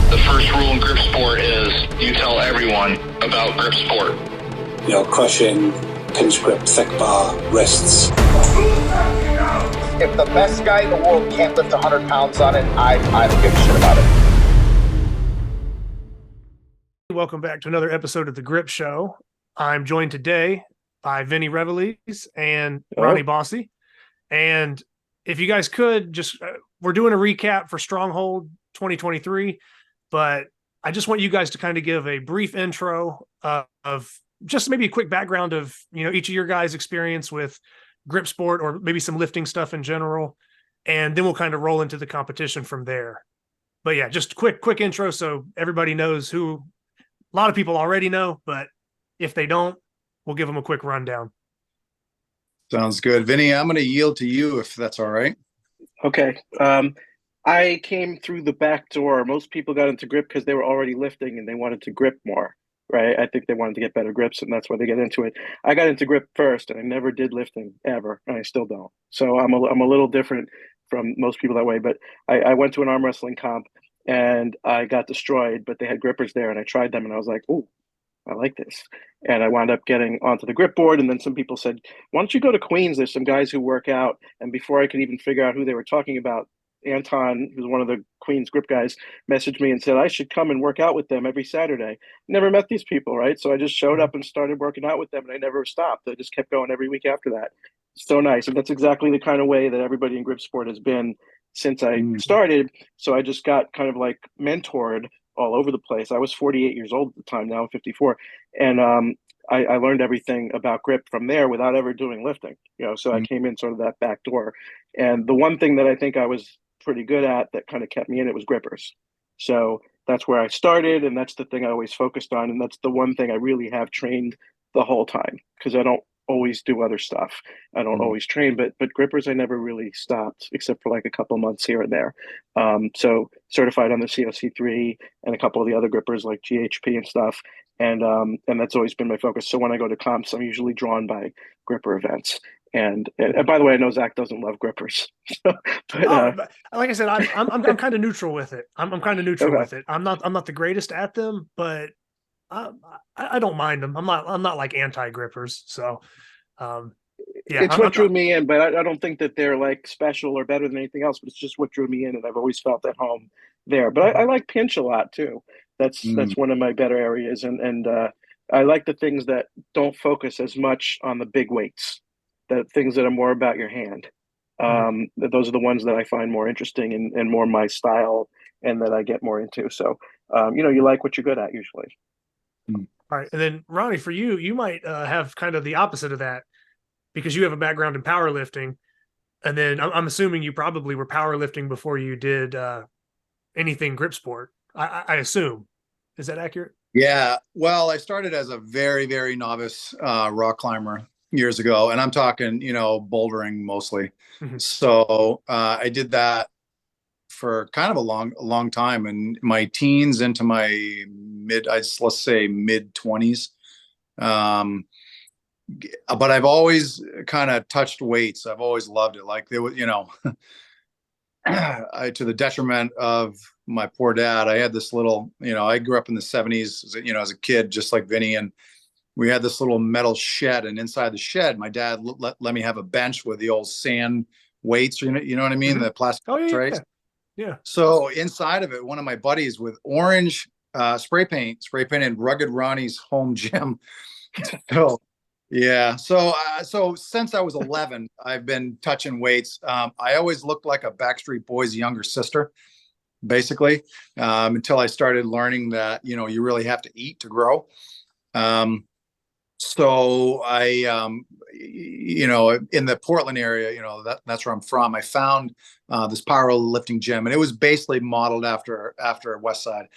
The first rule in grip sport is you tell everyone about grip sport. Crushing, pinch grip, thick bar, wrists. If the best guy in the world can't lift 100 pounds on it, I don't give a shit about it. Welcome back to another episode of The Grip Show. I'm joined today by Vinnie Rivellese and Ronni Bossie. And if you guys could, we're doing a recap for StrongHold 2023, but I just want you guys to kind of give a brief intro of just maybe a quick background of, each of your guys' experience with grip sport or maybe some lifting stuff in general. And then we'll kind of roll into the competition from there. But yeah, just quick intro so everybody knows who. A lot of people already know, but if they don't, we'll give them a quick rundown. Sounds good. Vinny, I'm going to yield to you if that's all right. Okay. I came through the back door. Most people got into grip because they were already lifting and they wanted to grip more, right? I think they wanted to get better grips, and that's why they get into it. I got into grip first, and I never did lifting ever, and I still don't. So I'm a little different from most people that way, but I went to an arm wrestling comp, and I got destroyed, but they had grippers there, and I tried them, and I was like, "Oh, I like this." And I wound up getting onto the grip board, and then some people said, "Why don't you go to Queens? There's some guys who work out." And before I could even figure out who they were talking about, Anton, who's one of the Queens grip guys, messaged me and said I should come and work out with them every Saturday. Never met these people, right? So I just showed up and started working out with them, and I never stopped. I just kept going every week after that. So nice. And that's exactly the kind of way that everybody in grip sport has been since I started. So I just got kind of like mentored all over the place. I was 48 years old at the time. Now I'm 54. And I learned everything about grip from there without ever doing lifting. So I came in sort of that back door. And the one thing that I think I was pretty good at that kind of kept me in it was grippers. So that's where I started, and that's the thing I always focused on. And that's the one thing I really have trained the whole time, because I don't always do other stuff. I don't always train, but grippers I never really stopped except for like a couple months here and there. So certified on the COC3 and a couple of the other grippers like GHP and stuff. And that's always been my focus. So when I go to comps, I'm usually drawn by gripper events. And by the way, I know Zach doesn't love grippers. But like I said, I'm kind of neutral with it. I'm kind of neutral with it. I'm not the greatest at them, but I don't mind them. I'm not like anti grippers. So it's what drew me in, but I don't think that they're like special or better than anything else. But it's just what drew me in, and I've always felt at home there. But I like pinch a lot too. That's one of my better areas, and I like the things that don't focus as much on the big weights. The things that are more about your hand. Those are the ones that I find more interesting and more my style, and that I get more into. So, you like what you're good at usually. All right. And then Ronni, for you, you might have kind of the opposite of that, because you have a background in powerlifting. And then I'm assuming you probably were powerlifting before you did anything grip sport. I assume. Is that accurate? Yeah. Well, I started as a very, very novice rock climber years ago, and I'm talking, bouldering mostly. So I did that for kind of a long time, in my teens into my let's say mid 20s. But I've always kind of touched weights. I've always loved it. Like there was, to the detriment of my poor dad. I had this little, I grew up in the 70s, as a kid, just like Vinny, and we had this little metal shed, and inside the shed, my dad let me have a bench with the old sand weights, you know what I mean? The plastic trays. Yeah. So inside of it, one of my buddies with orange spray painted Rugged Ronnie's home gym. So yeah. So since I was 11, I've been touching weights. I always looked like a Backstreet Boys younger sister, basically, until I started learning that, you really have to eat to grow. So I, in the Portland area, that's where I'm from. I found this powerlifting gym, and it was basically modeled after West Side.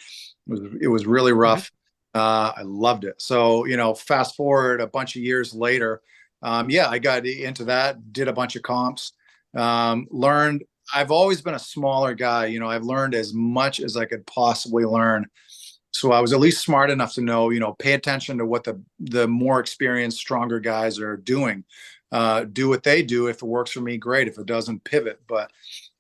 It was really rough. I loved it. So, fast forward a bunch of years later, I got into that, did a bunch of comps, learned. I've always been a smaller guy. I've learned as much as I could possibly learn. So I was at least smart enough to know, pay attention to what the more experienced, stronger guys are doing. Do what they do. If it works for me, great. If it doesn't, pivot. But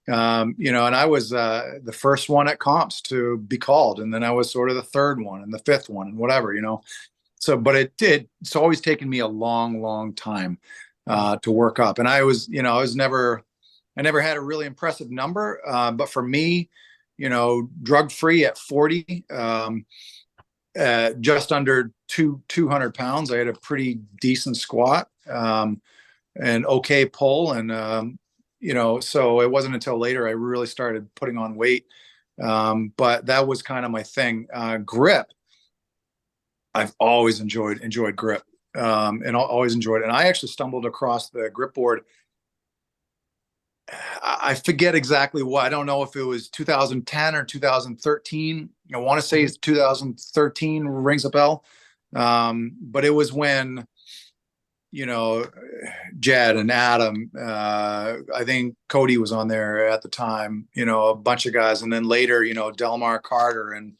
And I was the first one at comps to be called, and then I was sort of the third one and the fifth one and whatever, So, but it's always taken me a long, long time to work up. And I never had a really impressive number. But for me, drug-free at 40, just under 200 pounds, I had a pretty decent squat, and okay pull. And, so it wasn't until later I really started putting on weight. But that was kind of my thing. Grip, I've always enjoyed grip, and always enjoyed it. And I actually stumbled across the grip board. I forget exactly what. I don't know if it was 2010 or 2013. I want to say it's 2013, rings a bell. But it was when, Jed and Adam, I think Cody was on there at the time, a bunch of guys. And then later, Delmar Carter and,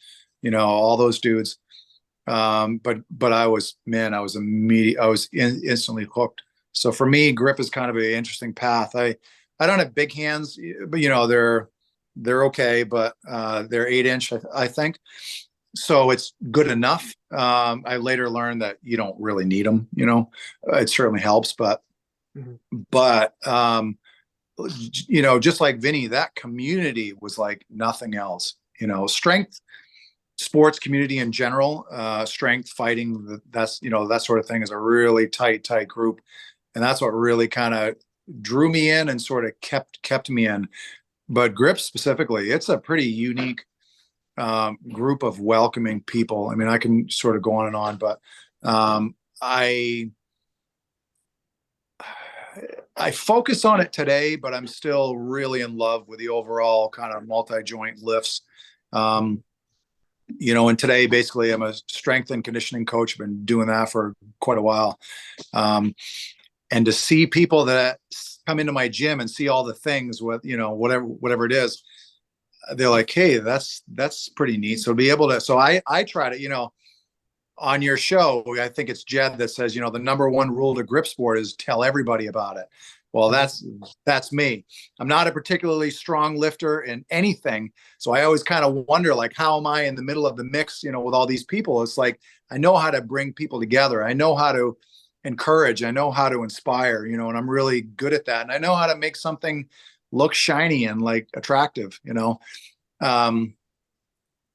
all those dudes. But I was instantly hooked. So for me, grip is kind of an interesting path. I don't have big hands, but they're okay, but they're 8-inch, I think. So it's good enough. I later learned that you don't really need them, it certainly helps, but just like Vinny, that community was like nothing else, strength sports community in general, strength fighting, that's, that sort of thing is a really tight group. And that's what really kind of drew me in and sort of kept me in. But grip specifically, it's a pretty unique group of welcoming people. I mean, I can sort of go on and on, but I focus on it today, but I'm still really in love with the overall kind of multi-joint lifts. And today basically I'm a strength and conditioning coach. I've been doing that for quite a while. And to see people that come into my gym and see all the things with, whatever it is, they're like, hey, that's pretty neat. So to be able to, so I try to, on your show, I think it's Jed that says, the number one rule to grip sport is tell everybody about it. Well, that's me. I'm not a particularly strong lifter in anything. So I always kind of wonder, like, how am I in the middle of the mix, with all these people? It's like, I know how to bring people together. I know how to encourage. I know how to inspire, and I'm really good at that. And I know how to make something look shiny and like attractive,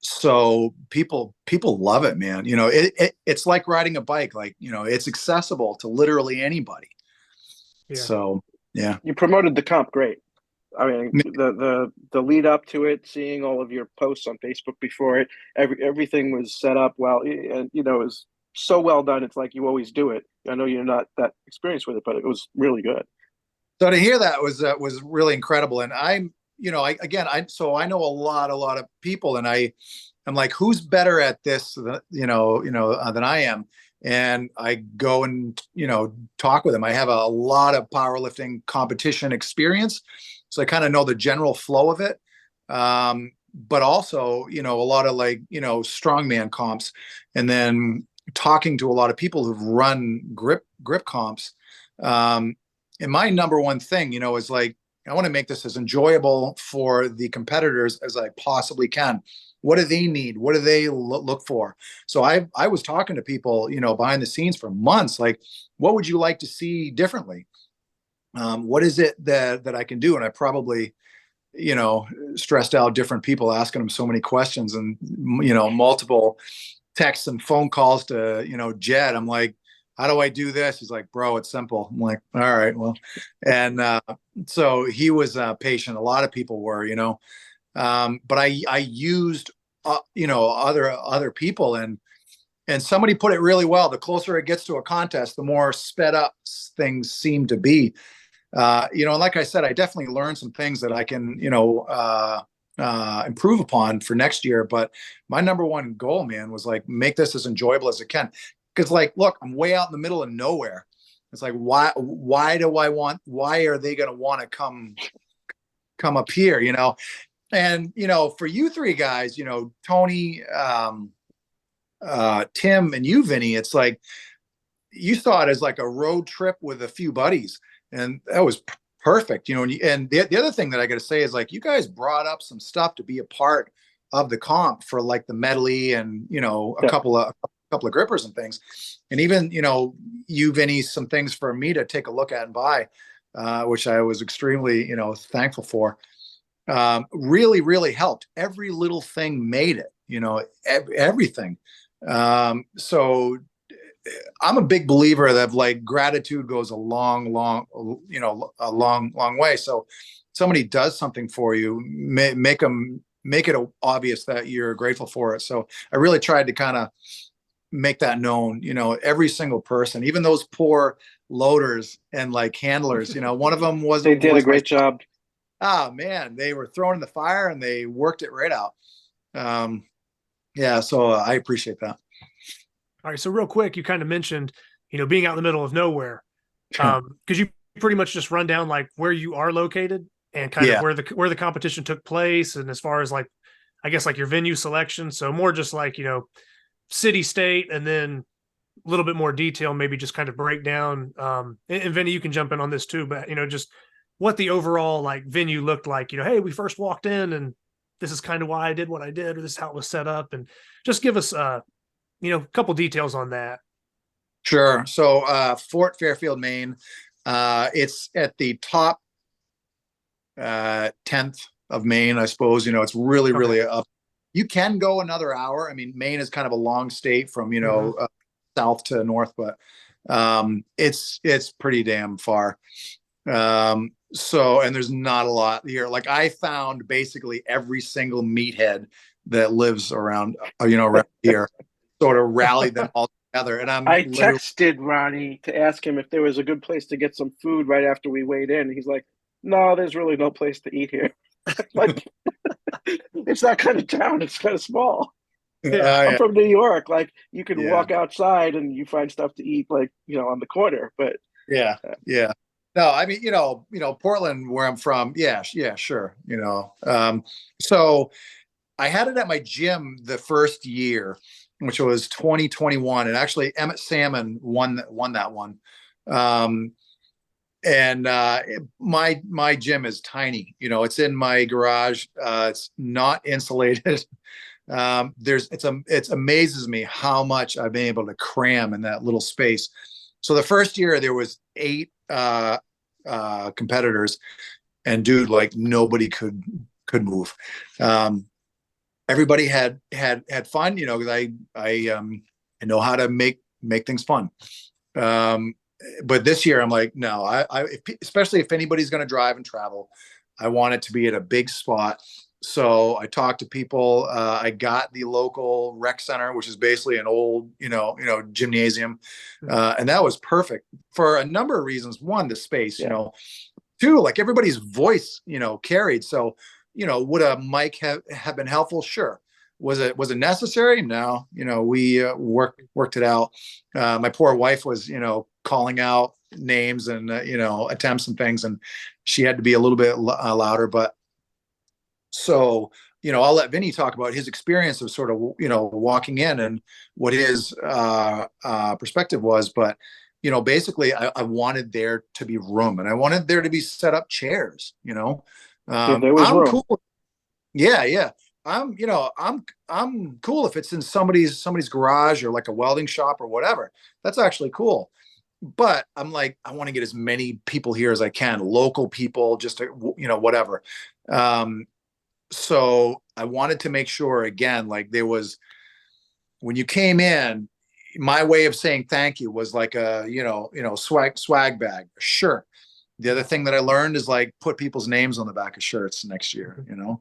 so people love it, man. It's like riding a bike, like, it's accessible to literally anybody. Yeah. So, yeah. You promoted the comp great. I mean, the lead up to it, seeing all of your posts on Facebook before it, everything was set up well, and it was so well done. It's like you always do it. I know you're not that experienced with it, but it was really good. So to hear that was really incredible. And I'm, so I know a lot of people, and I'm like, who's better at this, than I am. And I go and, talk with them. I have a lot of powerlifting competition experience. So I kind of know the general flow of it. But also, a lot of strongman comps, and then talking to a lot of people who've run grip comps. And my number one thing, is like, I want to make this as enjoyable for the competitors as I possibly can. What do they need? What do they look for? So I was talking to people, behind the scenes for months, like, what would you like to see differently? What is it that I can do? And I probably, stressed out different people, asking them so many questions, and, multiple texts and phone calls to, Jed. I'm like, how do I do this? He's like, bro, it's simple. I'm like, all right, well. And so he was patient. A lot of people were, but I used, other people, and somebody put it really well. The closer it gets to a contest, the more sped up things seem to be. And like I said, I definitely learned some things that I can, improve upon for next year. But my number one goal, man, was like, make this as enjoyable as it can. Because, like, look, I'm way out in the middle of nowhere. It's like, why are they going to want to come up here, And, for you three guys, Tony, Tim, and you, Vinny, it's like, you saw it as like a road trip with a few buddies. And that was perfect, you know. And the other thing that I got to say is like, you guys brought up some stuff to be a part of the comp for like the medley and, you know, a couple of grippers and things. And even, you know, you, Vinny, some things for me to take a look at and buy, which I was extremely, you know, thankful for. Really, really helped. Every little thing made it, you know, everything. So I'm a big believer that like gratitude goes a long way. So somebody does something for you, make it obvious that you're grateful for it. So I really tried to kind of make that known, you know, every single person, even those poor loaders and like handlers, you know, one of them They did a great job. Oh man, they were thrown in the fire and they worked it right out. Yeah, so I appreciate that. All right, so real quick, you kind of mentioned, you know, being out in the middle of nowhere. Because you pretty much just run down like where you are located and kind of where the competition took place, and as far as like, I guess like your venue selection. So more just like, you know, city, state, and then a little bit more detail, maybe just kind of break down. And Vinny, you can jump in on this too, but you know, just what the overall like venue looked like. You know, hey, we first walked in, and this is kind of why I did what I did, or this is how it was set up, and just give us you know, a couple details on that. Sure. So Fort Fairfield, Maine. It's at the top 10th of Maine, I suppose. You know, it's really, really up. You can go another hour. I mean, Maine is kind of a long state from, you know, south to north, but it's pretty damn far. So, and there's not a lot here. Like I found basically every single meathead that lives around, you know, around here. Sort of rallied them all together. And I texted Ronnie to ask him if there was a good place to get some food right after we weighed in. He's like, no, there's really no place to eat here. Like, it's that kind of town. It's kind of small. I'm from New York. Like, you can walk outside and you find stuff to eat, like, you know, on the corner. But yeah. No, I mean, you know, Portland, where I'm from. Yeah, sure. You know, so I had it at my gym the first year, which was 2021, and actually Emitt Samon won that one. And my gym is tiny. You know, it's in my garage. It's not insulated. It amazes me how much I've been able to cram in that little space. So the first year there was 8 competitors, and dude, like nobody could move. Everybody had fun, you know, because I know how to make things fun. But this year I'm like, no, especially if anybody's going to drive and travel, I want it to be at a big spot. So I talked to people. I got the local rec center, which is basically an old, you know, gymnasium, and that was perfect for a number of reasons. One, the space, you know. Two, like everybody's voice, you know, carried. So, you know, would a mic have been helpful? Sure. Was it necessary? No. You know, we worked it out. My poor wife was, you know, calling out names and you know, attempts and things, and she had to be a little bit louder. But so, you know, I'll let Vinny talk about his experience of sort of, you know, walking in and what his perspective was. But you know, basically, I wanted there to be room, and I wanted there to be set up chairs. You know. There was room. Cool. Yeah. I'm cool if it's in somebody's garage or like a welding shop or whatever. That's actually cool. But I'm like, I want to get as many people here as I can, local people, just to, you know, whatever. So I wanted to make sure, again, like there was, when you came in, my way of saying thank you was like a, you know, swag bag, a shirt. The other thing that I learned is like put people's names on the back of shirts next year, you know,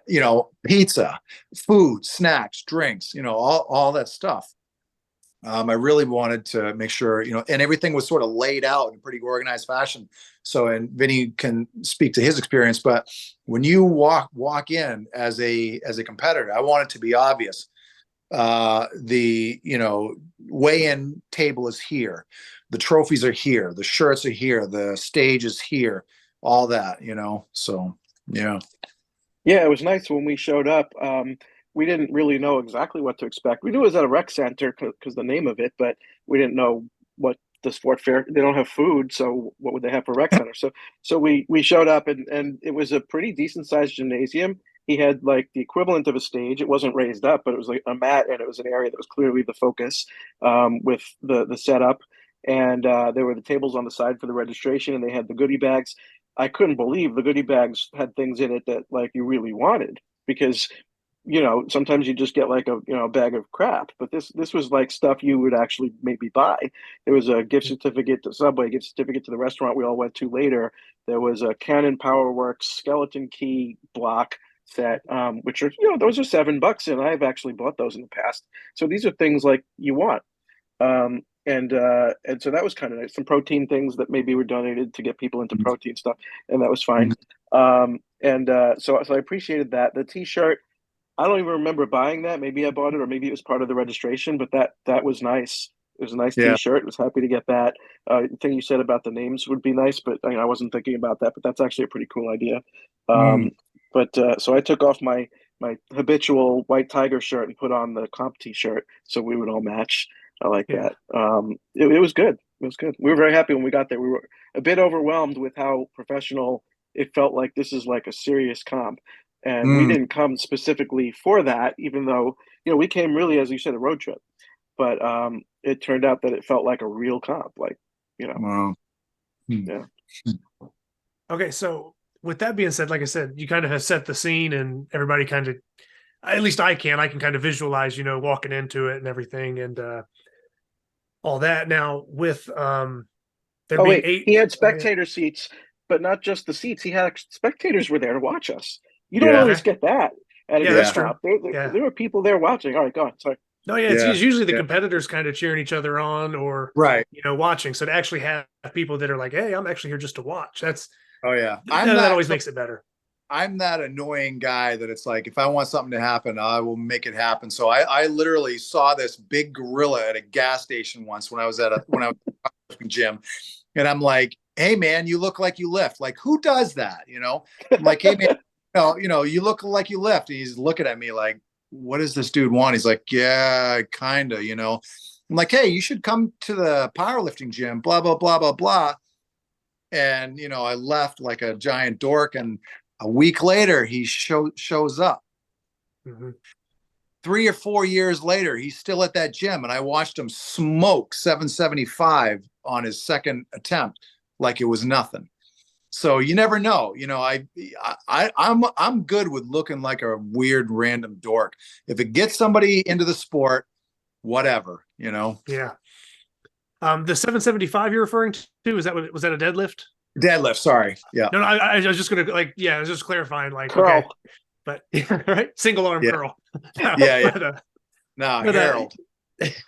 you know, pizza, food, snacks, drinks, you know, all that stuff. I really wanted to make sure, you know, and everything was sort of laid out in pretty organized fashion. So, and Vinny can speak to his experience, but when you walk in as a competitor, I want it to be obvious. The, you know, weigh-in table is here. The trophies are here. The shirts are here. The stage is here. All that, you know. So, yeah. Yeah, it was nice when we showed up. We didn't really know exactly what to expect. We knew it was at a rec center because the name of it, but we didn't know what does Fort Fair? They don't have food, so what would they have for rec center? So we showed up, and it was a pretty decent sized gymnasium. He had like the equivalent of a stage. It wasn't raised up, but it was like a mat, and it was an area that was clearly the focus with the setup. And there were the tables on the side for the registration, and they had the goodie bags. I couldn't believe the goodie bags had things in it that like you really wanted, because sometimes you just get like a bag of crap, but this was like stuff you would actually maybe buy. There was a gift certificate to Subway, gift certificate to the restaurant we all went to later. There was a Canon PowerWorks skeleton key block set, which are those are $7, and I've actually bought those in the past. So these are things like you want. And so that was kind of nice. Some protein things that maybe were donated to get people into protein stuff, and that was fine. So I appreciated that. The T-shirt, I don't even remember buying that. Maybe I bought it, or maybe it was part of the registration. But that was nice. It was a nice T-shirt. I was happy to get that. The thing you said about the names would be nice, but I wasn't thinking about that. But that's actually a pretty cool idea. So I took off my habitual white tiger shirt and put on the comp T-shirt so we would all match. I like that. It was good. It was good. We were very happy when we got there. We were a bit overwhelmed with how professional it felt. Like this is like a serious comp. And we didn't come specifically for that, even though, we came really, as you said, a road trip. But it turned out that it felt like a real comp, Wow. Yeah. Okay, so with that being said, like I said, you kind of have set the scene, and everybody kind of, at least I can kind of visualize, walking into it and everything, and all that. Now with he had spectator seats, but not just the seats. He had spectators were there to watch us. You don't always get that at a that's comp. true. There were people there watching. All right, go on. Sorry. No, it's usually the competitors kind of cheering each other on, or watching. So to actually have people that are like, "Hey, I'm actually here just to watch." That always makes it better. I'm that annoying guy that it's like, if I want something to happen, I will make it happen. So I literally saw this big gorilla at a gas station once when I was at a gym, and I'm like, "Hey man, you look like you lift." Like, who does that? I'm like, "Hey man, you look like you lift." And he's looking at me like, "What does this dude want?" He's like, "Yeah, kinda." I'm like, "Hey, you should come to the powerlifting gym." Blah blah blah blah blah. And I left like a giant dork, and a week later, he shows up. 3 or 4 years later, he's still at that gym, and I watched him smoke 775 on his second attempt like it was nothing. So you never know. I'm good with looking like a weird random dork. If it gets somebody into the sport, whatever. Yeah. The 775 you're referring to, was that a deadlift? Deadlift, sorry. Yeah. No, I was just gonna I was just clarifying, curl. Okay. But right, single arm curl. Harold.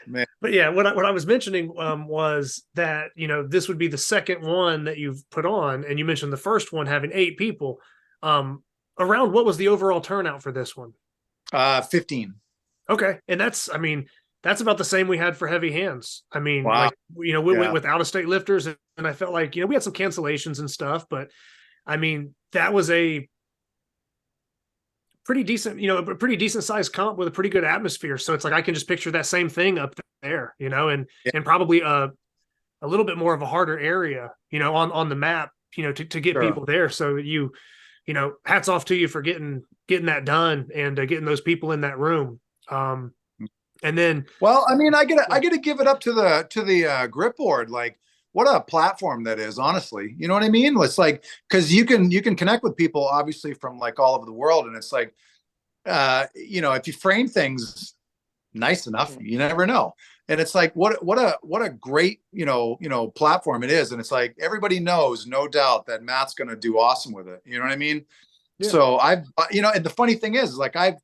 Man. But what I was mentioning was that this would be the second one that you've put on, and you mentioned the first one having 8 people. Around what was the overall turnout for this one? 15. Okay, and that's about the same we had for heavy hands. Wow. We went with out-of-state lifters, and I felt like, we had some cancellations and stuff, but that was a pretty decent, a pretty decent sized comp with a pretty good atmosphere. So it's like, I can just picture that same thing up there, and probably a little bit more of a harder area, on the map, to get people there. So hats off to you for getting that done and getting those people in that room. And then, well, I gotta give it up to the grip board. Like, what a platform that is, honestly. You know what I mean? It's like, because you can connect with people obviously from like all over the world, and it's like, if you frame things nice enough, you never know. And it's like, what a great platform it is. And it's like, everybody knows, no doubt, that Matt's gonna do awesome with it. You know what I mean? Yeah. So and the funny thing is like, I've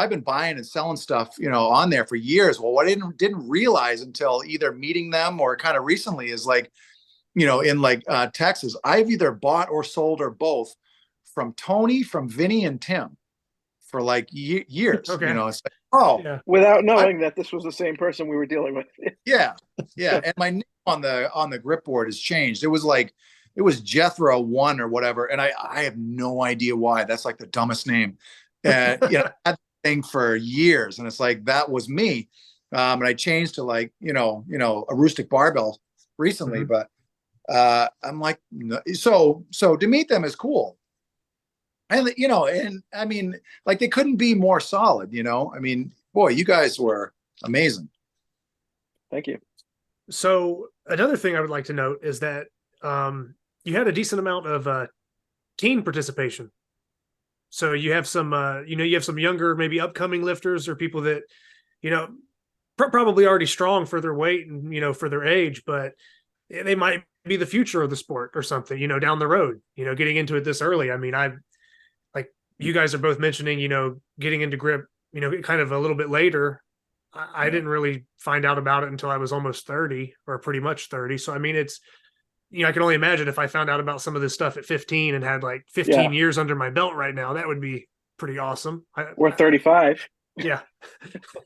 been buying and selling stuff, on there for years. Well, what I didn't realize until either meeting them or kind of recently is like, in like Texas, I've either bought or sold or both from Tony, from Vinny, and Tim for like years. Okay. It's like, without knowing that this was the same person we were dealing with. Yeah. And my name on the grip board has changed. It was Jethro 1 or whatever, and I have no idea why. That's like the dumbest name. I had thing for years, and it's like, that was me. And I changed to like, a rustic barbell recently, Mhm. but I'm like, no. So to meet them is cool. And and I mean, like they couldn't be more solid, I mean, boy, you guys were amazing. Thank you. So another thing I would like to note is that you had a decent amount of teen participation. So you have some, you have some younger, maybe upcoming lifters or people that, you know, probably already strong for their weight and for their age, but they might be the future of the sport or something, down the road. Getting into it this early. I mean, I like you guys are both mentioning, getting into grip, kind of a little bit later. I didn't really find out about it until I was almost 30 or pretty much 30. So I mean, it's I can only imagine if I found out about some of this stuff at 15 and had like 15 Yeah, years under my belt right now, that would be pretty awesome. we're 35 Yeah.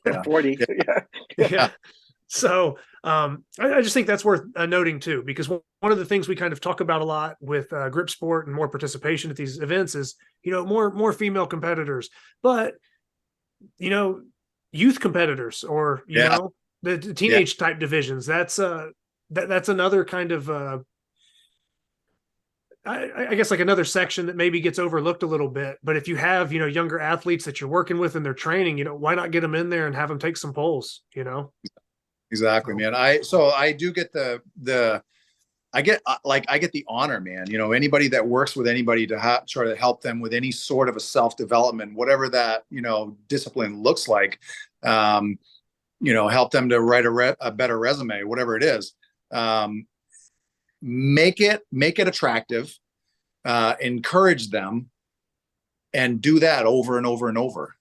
or Yeah. 40. Yeah. Yeah. Yeah. So I just think that's worth noting too, because one of the things we kind of talk about a lot with grip sport and more participation at these events is, more female competitors, but, youth competitors or, Yeah. the teenage type divisions. That's another kind of, I guess like another section that maybe gets overlooked a little bit. But if you have, younger athletes that you're working with in their training, why not get them in there and have them take some polls, Exactly, man. I do get I get I get the honor, man. Anybody that works with anybody to try to help them with any sort of a self-development, whatever that, discipline looks like, help them to write a better resume, whatever it is. Make it attractive, encourage them, and do that over and over and over,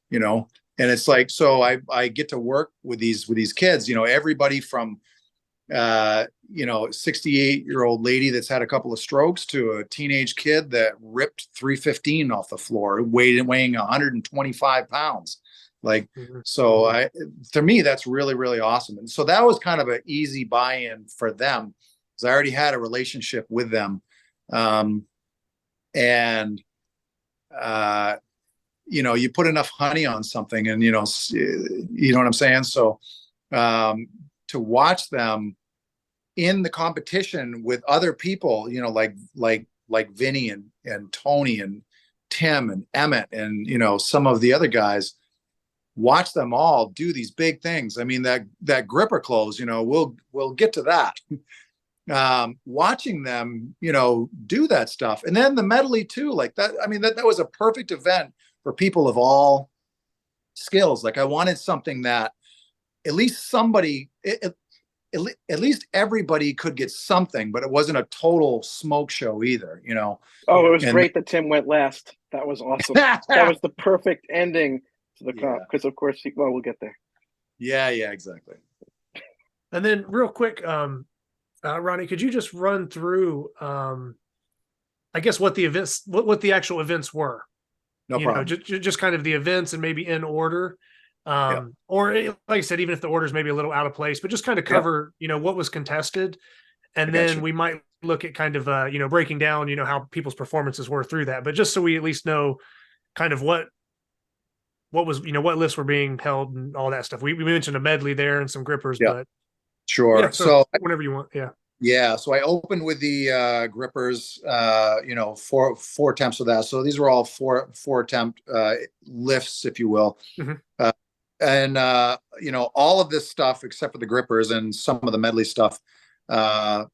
and it's like, so I get to work with these kids, everybody from 68-year-old lady that's had a couple of strokes to a teenage kid that ripped 315 off the floor, weighing 125 pounds. Like, Mhm. so to me, that's really, really awesome. And so that was kind of an easy buy-in for them, because I already had a relationship with them. And, you put enough honey on something and, you know what I'm saying? So, to watch them in the competition with other people, like Vinny and Tony and Tim and Emmett and, some of the other guys, watch them all do these big things. I mean, that gripper close, we'll get to that. Watching them, do that stuff. And then the medley too, like that. I mean, that was a perfect event for people of all skills. Like I wanted something that at least somebody, at least everybody could get something, but it wasn't a total smoke show either, Oh, it was And- great that Tim went last. That was awesome. That was the perfect ending to the comp, because of course, we'll get there. Yeah, exactly. And then real quick, Ronnie, could you just run through, I guess what the events, what the actual events were? No problem. Just kind of the events and maybe in order. Or like I said, even if the order is maybe a little out of place, but just kind of cover, what was contested. And then we might look at kind of, breaking down, how people's performances were through that, but just so we at least know kind of what was, what lifts were being held and all that stuff. We mentioned a medley there and some grippers, but Sure. yeah, so whenever you want. Yeah. Yeah, so I opened with the grippers, four attempts of that. So these were all four attempt lifts, if you will. Mhm. And all of this stuff except for the grippers and some of the medley stuff, like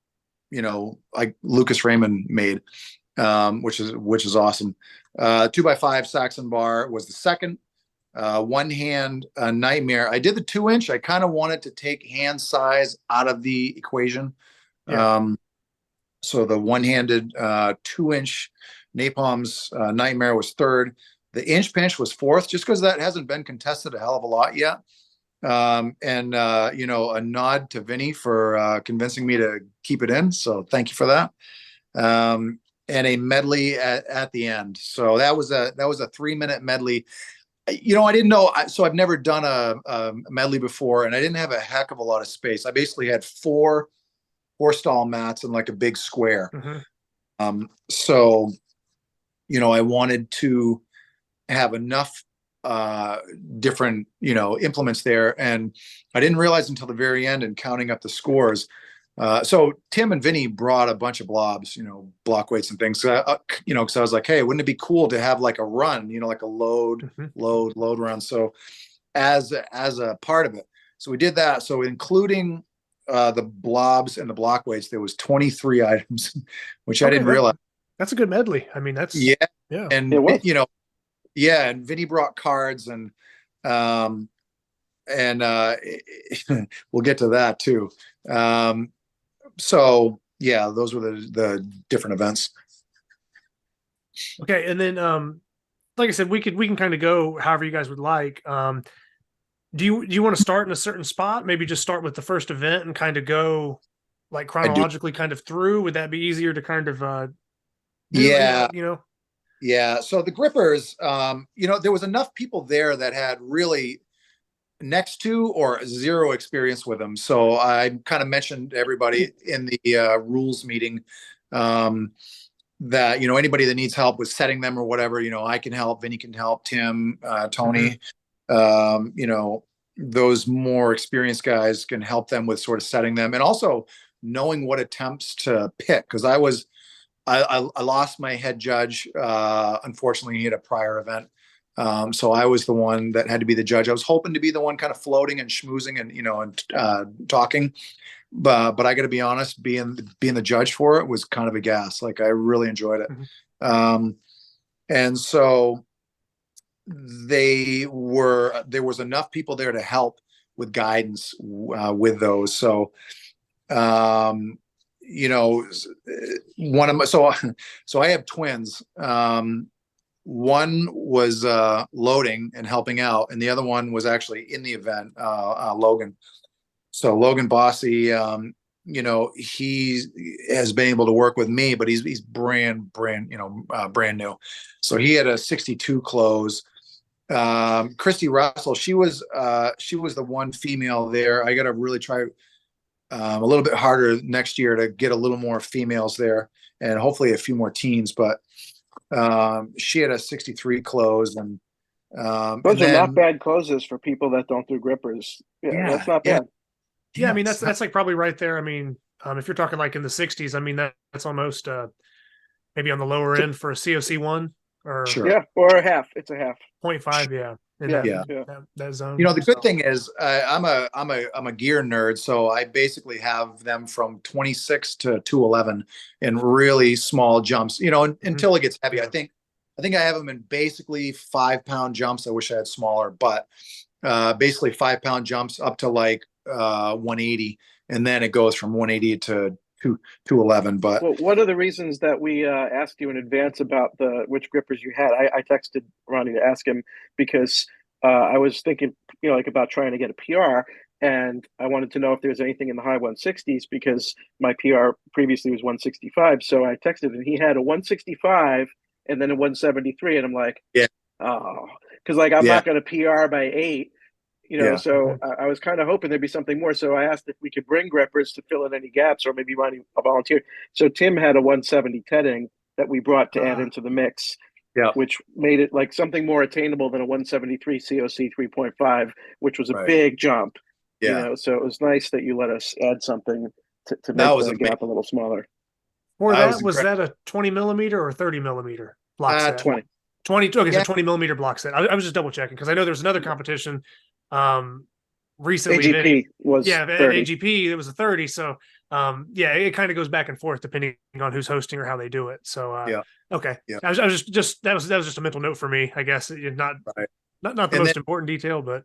Lucas Raymond made, which is awesome. 2x5 Saxon bar was the second. One hand nightmare. I did the 2-inch. I kind of wanted to take hand size out of the equation. Yeah. So the one-handed 2-inch Napalm's nightmare was third. The inch pinch was fourth, just because that hasn't been contested a hell of a lot yet. And a nod to Vinny for convincing me to keep it in. So thank you for that. And a medley at the end. So that was a 3-minute medley. I didn't know. So I've never done a medley before, and I didn't have a heck of a lot of space. I basically had four stall mats and like a big square. Mm-hmm. So, I wanted to have enough different, implements there. And I didn't realize until the very end and counting up the scores So Tim and Vinny brought a bunch of blobs, block weights and things. So because I was like, hey, wouldn't it be cool to have like a run, like a load run. So as a part of it, so we did that. So including the blobs and the block weights, there was 23 items, which I didn't realize. That's a good medley. I mean, that's yeah. And it was. And Vinny brought cards and we'll get to that too. So yeah, those were the different events. Okay. And then, like I said, we can kind of go however you guys would like. Do you want to start in a certain spot? Maybe just start with the first event and kind of go like chronologically kind of through. Would that be easier to kind of, Yeah. Yeah. So the grippers, there was enough people there that had really next to or zero experience with them. So I kind of mentioned to everybody in the rules meeting that, anybody that needs help with setting them or whatever, I can help, Vinny can help, Tim, Tony, those more experienced guys can help them with sort of setting them and also knowing what attempts to pick. Cause I lost my head judge. Unfortunately, he had a prior event. So I was the one that had to be the judge. I was hoping to be the one kind of floating and schmoozing and talking, but I got to be honest, being the judge for it was kind of a gas. Like I really enjoyed it. And so there was enough people there to help with guidance with those. So, one of my, so I have twins. One was loading and helping out, and the other one was actually in the event, Logan. So Logan Bossie, he has been able to work with me, but he's brand new. So he had a 62 close. Christy Russell, she was the one female there. I got to really try a little bit harder next year to get a little more females there and hopefully a few more teens, but she had a 63 close and those are not bad closes for people that don't do grippers. That's not bad. Yeah, I mean that's like probably right there. I mean, if you're talking like in the 60s, I mean that's almost maybe on the lower end for a COC one or or a half. It's a half 0.5. Yeah. That zone. The good thing is I'm a gear nerd, so I basically have them from 26 to 211 in really small jumps. Until it gets heavy. I think I have them in basically 5-pound jumps. I wish I had smaller, but basically 5-pound jumps up to like 180, and then it goes from 180 to 211. But one of the reasons that we asked you in advance about which grippers you had, I texted Ronnie to ask him because I was thinking, about trying to get a PR, and I wanted to know if there's anything in the high 160s because my PR previously was 165. So I texted, and he had a 165 and then a 173, and I'm like, because I'm not going to PR by 8. So I was kind of hoping there'd be something more. So I asked if we could bring grippers to fill in any gaps, or maybe Ronnie volunteered. So Tim had a 170 tedding that we brought to add into the mix, which made it like something more attainable than a 173 COC 3.5, which was a big jump. So it was nice that you let us add something to make the gap a little smaller. For that, was that a 20 millimeter or 30 millimeter block set? 20. 20. Okay, so 20 millimeter block set. I was just double checking because I know there's another competition. Recently AGP was 30. At AGP it was a 30, so it kind of goes back and forth depending on who's hosting or how they do it. So okay, I was just that was just a mental note for me, I guess. Not the most important detail, but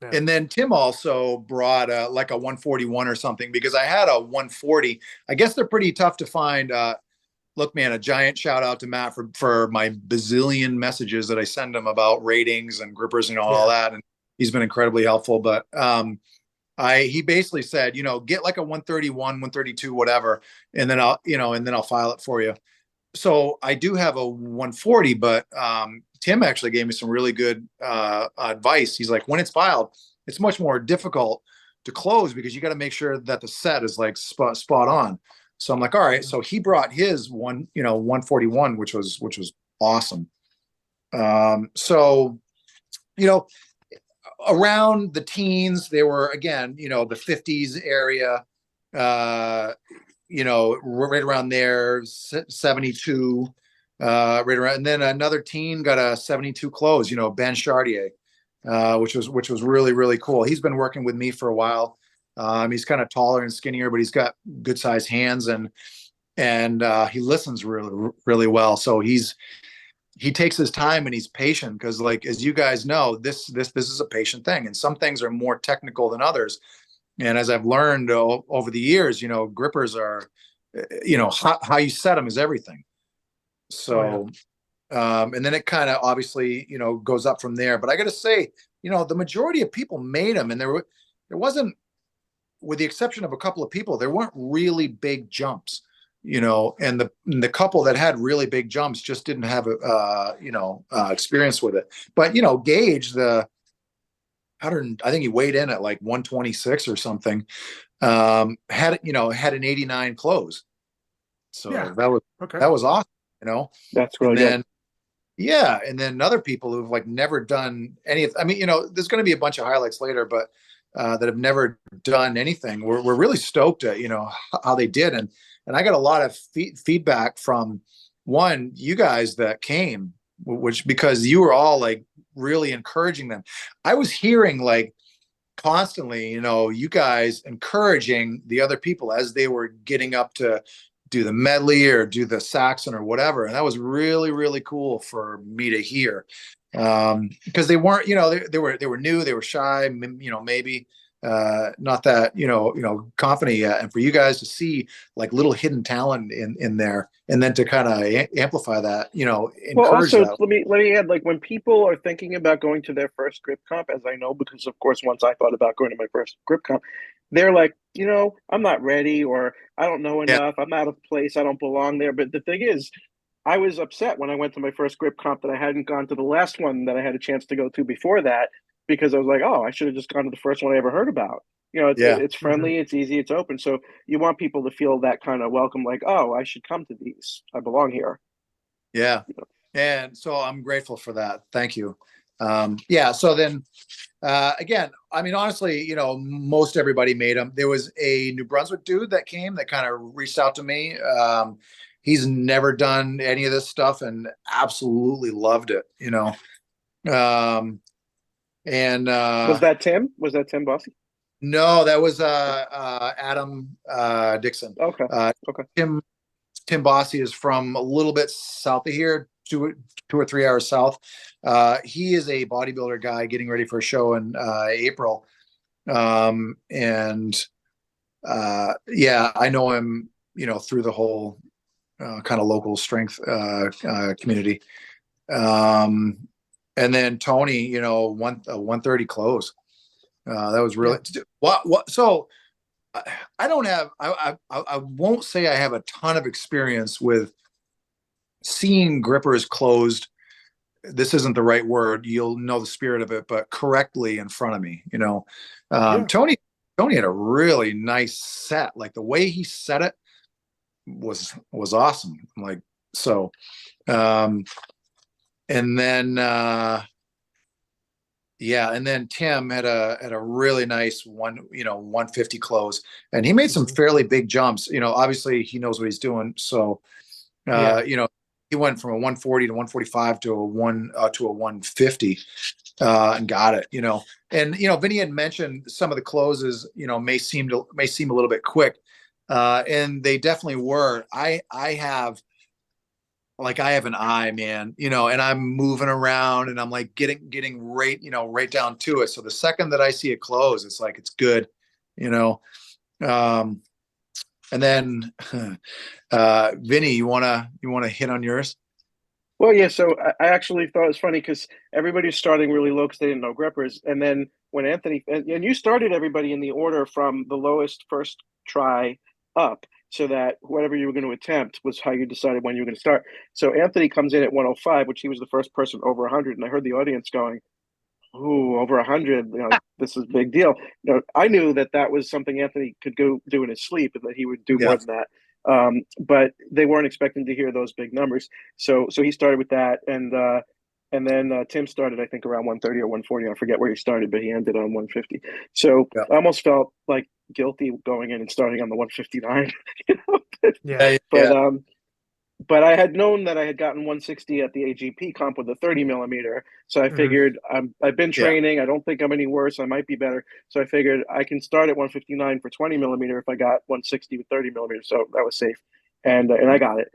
and then Tim also brought like a 141 or something, because I had a 140. I guess they're pretty tough to find. Look, man, a giant shout out to Matt for my bazillion messages that I send him about ratings and grippers and all that, and he's been incredibly helpful. But he basically said, get like a 131, 132, whatever, and then I'll file it for you. So I do have a 140, but Tim actually gave me some really good advice. He's like, when it's filed, it's much more difficult to close because you got to make sure that the set is like spot on. So I'm like, all right. So he brought his 141, which was awesome. So, around the teens, they were, again, the 50s area. right around there, 72, right around. And then another teen got a 72 close, Ben Chartier, which was really, really cool. He's been working with me for a while. He's kind of taller and skinnier, but he's got good sized hands, and he listens really, really well. So he takes his time and he's patient, because, like, as you guys know, this is a patient thing, and some things are more technical than others. And as I've learned over the years, grippers are, how you set them is everything. So, and then it kind of obviously, goes up from there. But I got to say, the majority of people made them, and there wasn't, with the exception of a couple of people, there weren't really big jumps, and the couple that had really big jumps just didn't have, experience with it. But, Gage, I think he weighed in at like 126 or something, had an 89 close. So that was awesome, That's really good. And then other people who've like never done any of, there's going to be a bunch of highlights later, but that have never done anything. We're really stoked at, how they did. And I got a lot of feedback from you guys that came, which, because you were all like really encouraging them. I was hearing like constantly, you guys encouraging the other people as they were getting up to do the medley or do the Saxon or whatever. And that was really, really cool for me to hear. Because they weren't, they were new, they were shy, maybe not that, confident yet. And for you guys to see like little hidden talent in there, and then to kind of amplify that, encourage Well, also, that. let me add, like, when people are thinking about going to their first grip comp, as I know, because of course, once I thought about going to my first grip comp, they're like, I'm not ready, or I don't know enough, I'm out of place, I don't belong there. But the thing is, I was upset when I went to my first grip comp that I hadn't gone to the last one that I had a chance to go to before that, because I was like, oh, I should have just gone to the first one I ever heard about. It's friendly, it's easy, it's open. So you want people to feel that kind of welcome, like, oh, I should come to these. I belong here. Yeah. And so I'm grateful for that. Thank you. So then, again, honestly, most everybody made them. There was a New Brunswick dude that came that kind of reached out to me. He's never done any of this stuff and absolutely loved it, and was that Tim? Was that Tim Bossie? No, that was Adam Dixon. Okay. Okay. Tim Bossie is from a little bit south of here, 2 or 3 hours south. He is a bodybuilder guy getting ready for a show in April. I know him, through the whole kind of local strength community. And then Tony, 130 close. That was really what. So I don't have. I won't say I have a ton of experience with seeing grippers closed. This isn't the right word. You'll know the spirit of it, but correctly in front of me. Tony had a really nice set. Like the way he set it was awesome. Like so. And then and then Tim had a really nice 150 close, and he made some fairly big jumps. Obviously he knows what he's doing. So he went from a 140 to 145 to a 150 and got it. And Vinny had mentioned some of the closes may seem a little bit quick, and they definitely were. I have an eye, man, and I'm moving around and I'm like getting right down to it. So the second that I see it close, it's like, it's good, and then, Vinny, you want to hit on yours? Well, yeah. So I actually thought it was funny because everybody's starting really low because they didn't know grippers. And then when Anthony, and you started everybody in the order from the lowest first try up, so that whatever you were going to attempt was how you decided when you were going to start. So Anthony comes in at 105, which he was the first person over 100. And I heard the audience going, ooh, over 100, this is a big deal. I knew that was something Anthony could go do in his sleep and that he would do more than that. But they weren't expecting to hear those big numbers. So he started with that. And And then Tim started, I think, around 130 or 140. I forget where he started, but he ended on 150. So Yeah. I almost felt like guilty going in and starting on the 159. You know? Yeah. But I had known that I had gotten 160 at the AGP comp with a 30 millimeter. So I figured I've been training. I don't think I'm any worse. I might be better. So I figured I can start at 159 for 20 millimeter if I got 160 with 30 millimeters. So that was safe. And I got it.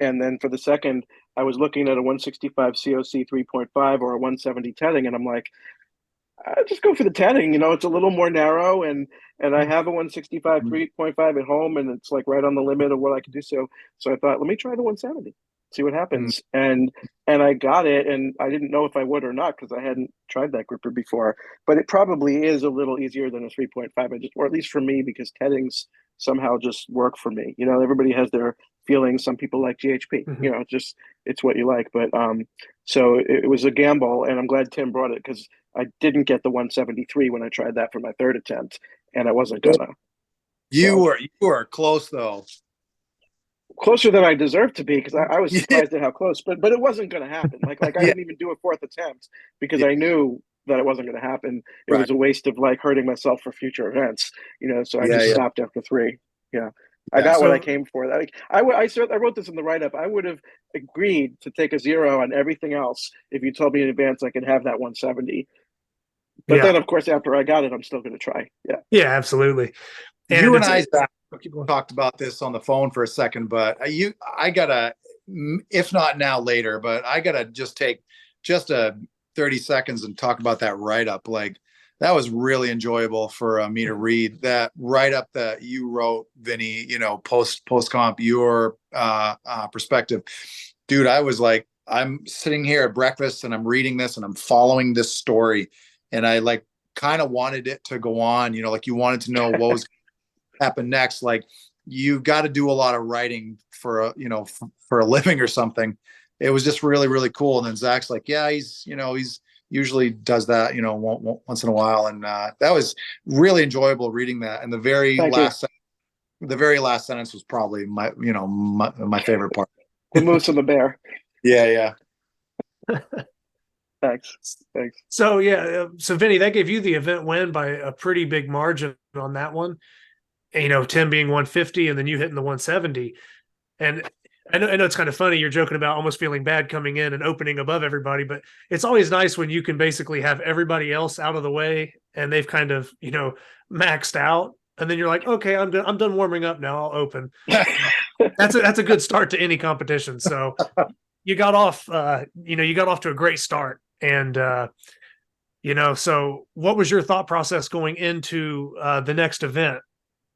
And then for the second, I was looking at a 165 COC 3.5 or a 170 tetting, and I'm like, I just go for the tetting. You know, it's a little more narrow, and I have a 165 3.5 at home, and it's like right on the limit of what I can do. So I thought, let me try the 170, see what happens. And I got it, and I didn't know if I would or not because I hadn't tried that gripper before. But it probably is a little easier than a 3.5, or at least for me, because tettings somehow just work for me. You know, everybody has their feelings. Some people like GHP. You know, it's what you like. But so it was a gamble, and I'm glad Tim brought it because I didn't get the 173 when I tried that for my third attempt, and I wasn't gonna. You were close though. Closer than I deserved to be because I was surprised at how close, but it wasn't going to happen. Like I didn't even do a fourth attempt because I knew that it wasn't going to happen. It was a waste of like hurting myself for future events, you know. So I just stopped after 3. Yeah, I got what I came for. Like I wrote this in the write up. I would have agreed to take a 0 on everything else if you told me in advance I could have that 170. But then, of course, after I got it, I'm still going to try. Yeah, absolutely. And you and I talked about this on the phone for a second, but I gotta, if not now, later, but I gotta just take just 30 seconds and talk about that write-up. Like that was really enjoyable for me to read. That write-up that you wrote, Vinny, you know, post comp, your perspective, dude. I was like, I'm sitting here at breakfast and I'm reading this and I'm following this story, and I like kind of wanted it to go on. You know, like you wanted to know what was happen next. Like you've got to do a lot of writing for a, you know, for a living or something. It was just really, really cool. And then Zach's like, yeah, he's usually does that, you know, once in a while. And that was really enjoyable reading that. And the very last sentence was probably my favorite part. The moose and the bear. Yeah. Thanks. So so Vinny, that gave you the event win by a pretty big margin on that one. And, you know, Tim being 150 and then you hitting the 170. And I know it's kind of funny. You're joking about almost feeling bad coming in and opening above everybody, but it's always nice when you can basically have everybody else out of the way and they've kind of, you know, maxed out. And then you're like, okay, I'm done warming up now. I'll open. That's a good start to any competition. So you got off to a great start. And, you know, so what was your thought process going into the next event,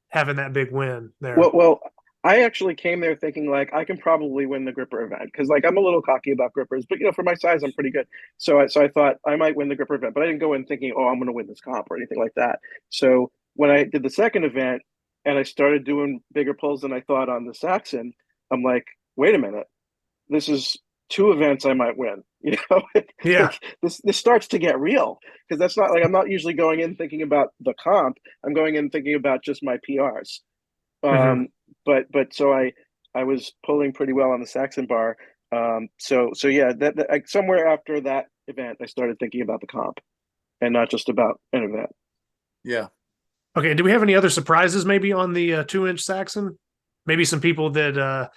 having that big win there? Well, I actually came there thinking like I can probably win the gripper event because like I'm a little cocky about grippers, but you know, for my size, I'm pretty good. So I thought I might win the gripper event, but I didn't go in thinking, oh, I'm going to win this comp or anything like that. So when I did the second event and I started doing bigger pulls than I thought on the Saxon, I'm like, wait a minute, this is 2 events I might win. You know, this starts to get real because that's not like I'm not usually going in thinking about the comp. I'm going in thinking about just my PRs. But so I was pulling pretty well on the Saxon bar. So yeah, that somewhere after that event, I started thinking about the comp and not just about an event. Yeah. Okay. Do we have any other surprises maybe on the 2-inch Saxon? Maybe some people that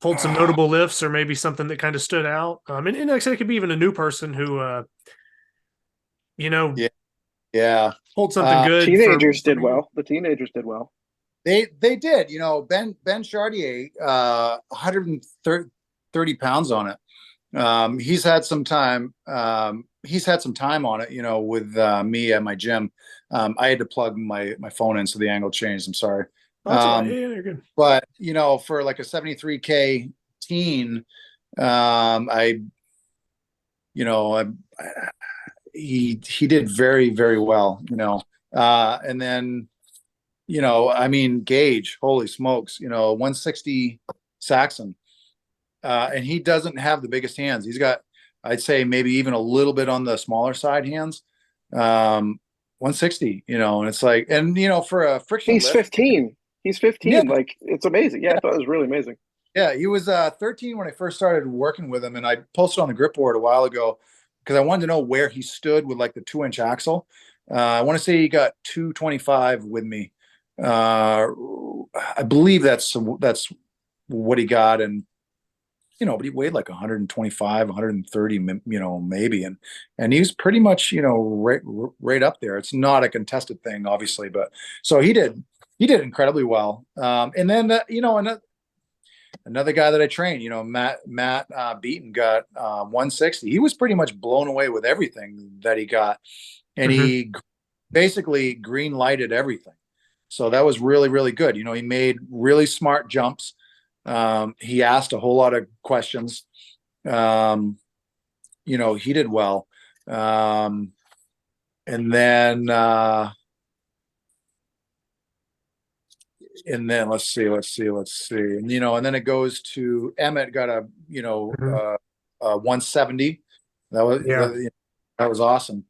pulled some notable lifts or maybe something that kind of stood out. And like I said, it could be even a new person who, you know, pulled something good. Teenagers did well. The teenagers did well. They did, you know, Ben Chartier, 130 pounds on it. He's had some time. He's had some time on it, you know, with me at my gym. I had to plug my phone in, so the angle changed. I'm sorry. You're good. But you know, for like a 73K teen, he did very, very well, you know. And then, you know, I mean, Gage, holy smokes, you know, 160 Saxon. And he doesn't have the biggest hands. He's got, I'd say maybe even a little bit on the smaller side hands. 160, you know, and it's like, and you know, for a friction He's lift, 15. He's 15. Yeah. Like, it's amazing. Yeah, I thought it was really amazing. Yeah, he was 13 when I first started working with him, and I posted on the grip board a while ago because I wanted to know where he stood with like the 2-inch axle. I want to say he got 225 with me. I believe that's what he got, and but he weighed like 125, 130, maybe, and he was pretty much right up there. It's not a contested thing, obviously, but so he did incredibly well. And then another guy that I trained, Matt Beaton got 160. He was pretty much blown away with everything that he got, and he basically green lighted everything. So that was really, really good. He made really smart jumps. He asked a whole lot of questions. He did well. And then let's see. And, and then it goes to Emmett got a 170. That was awesome.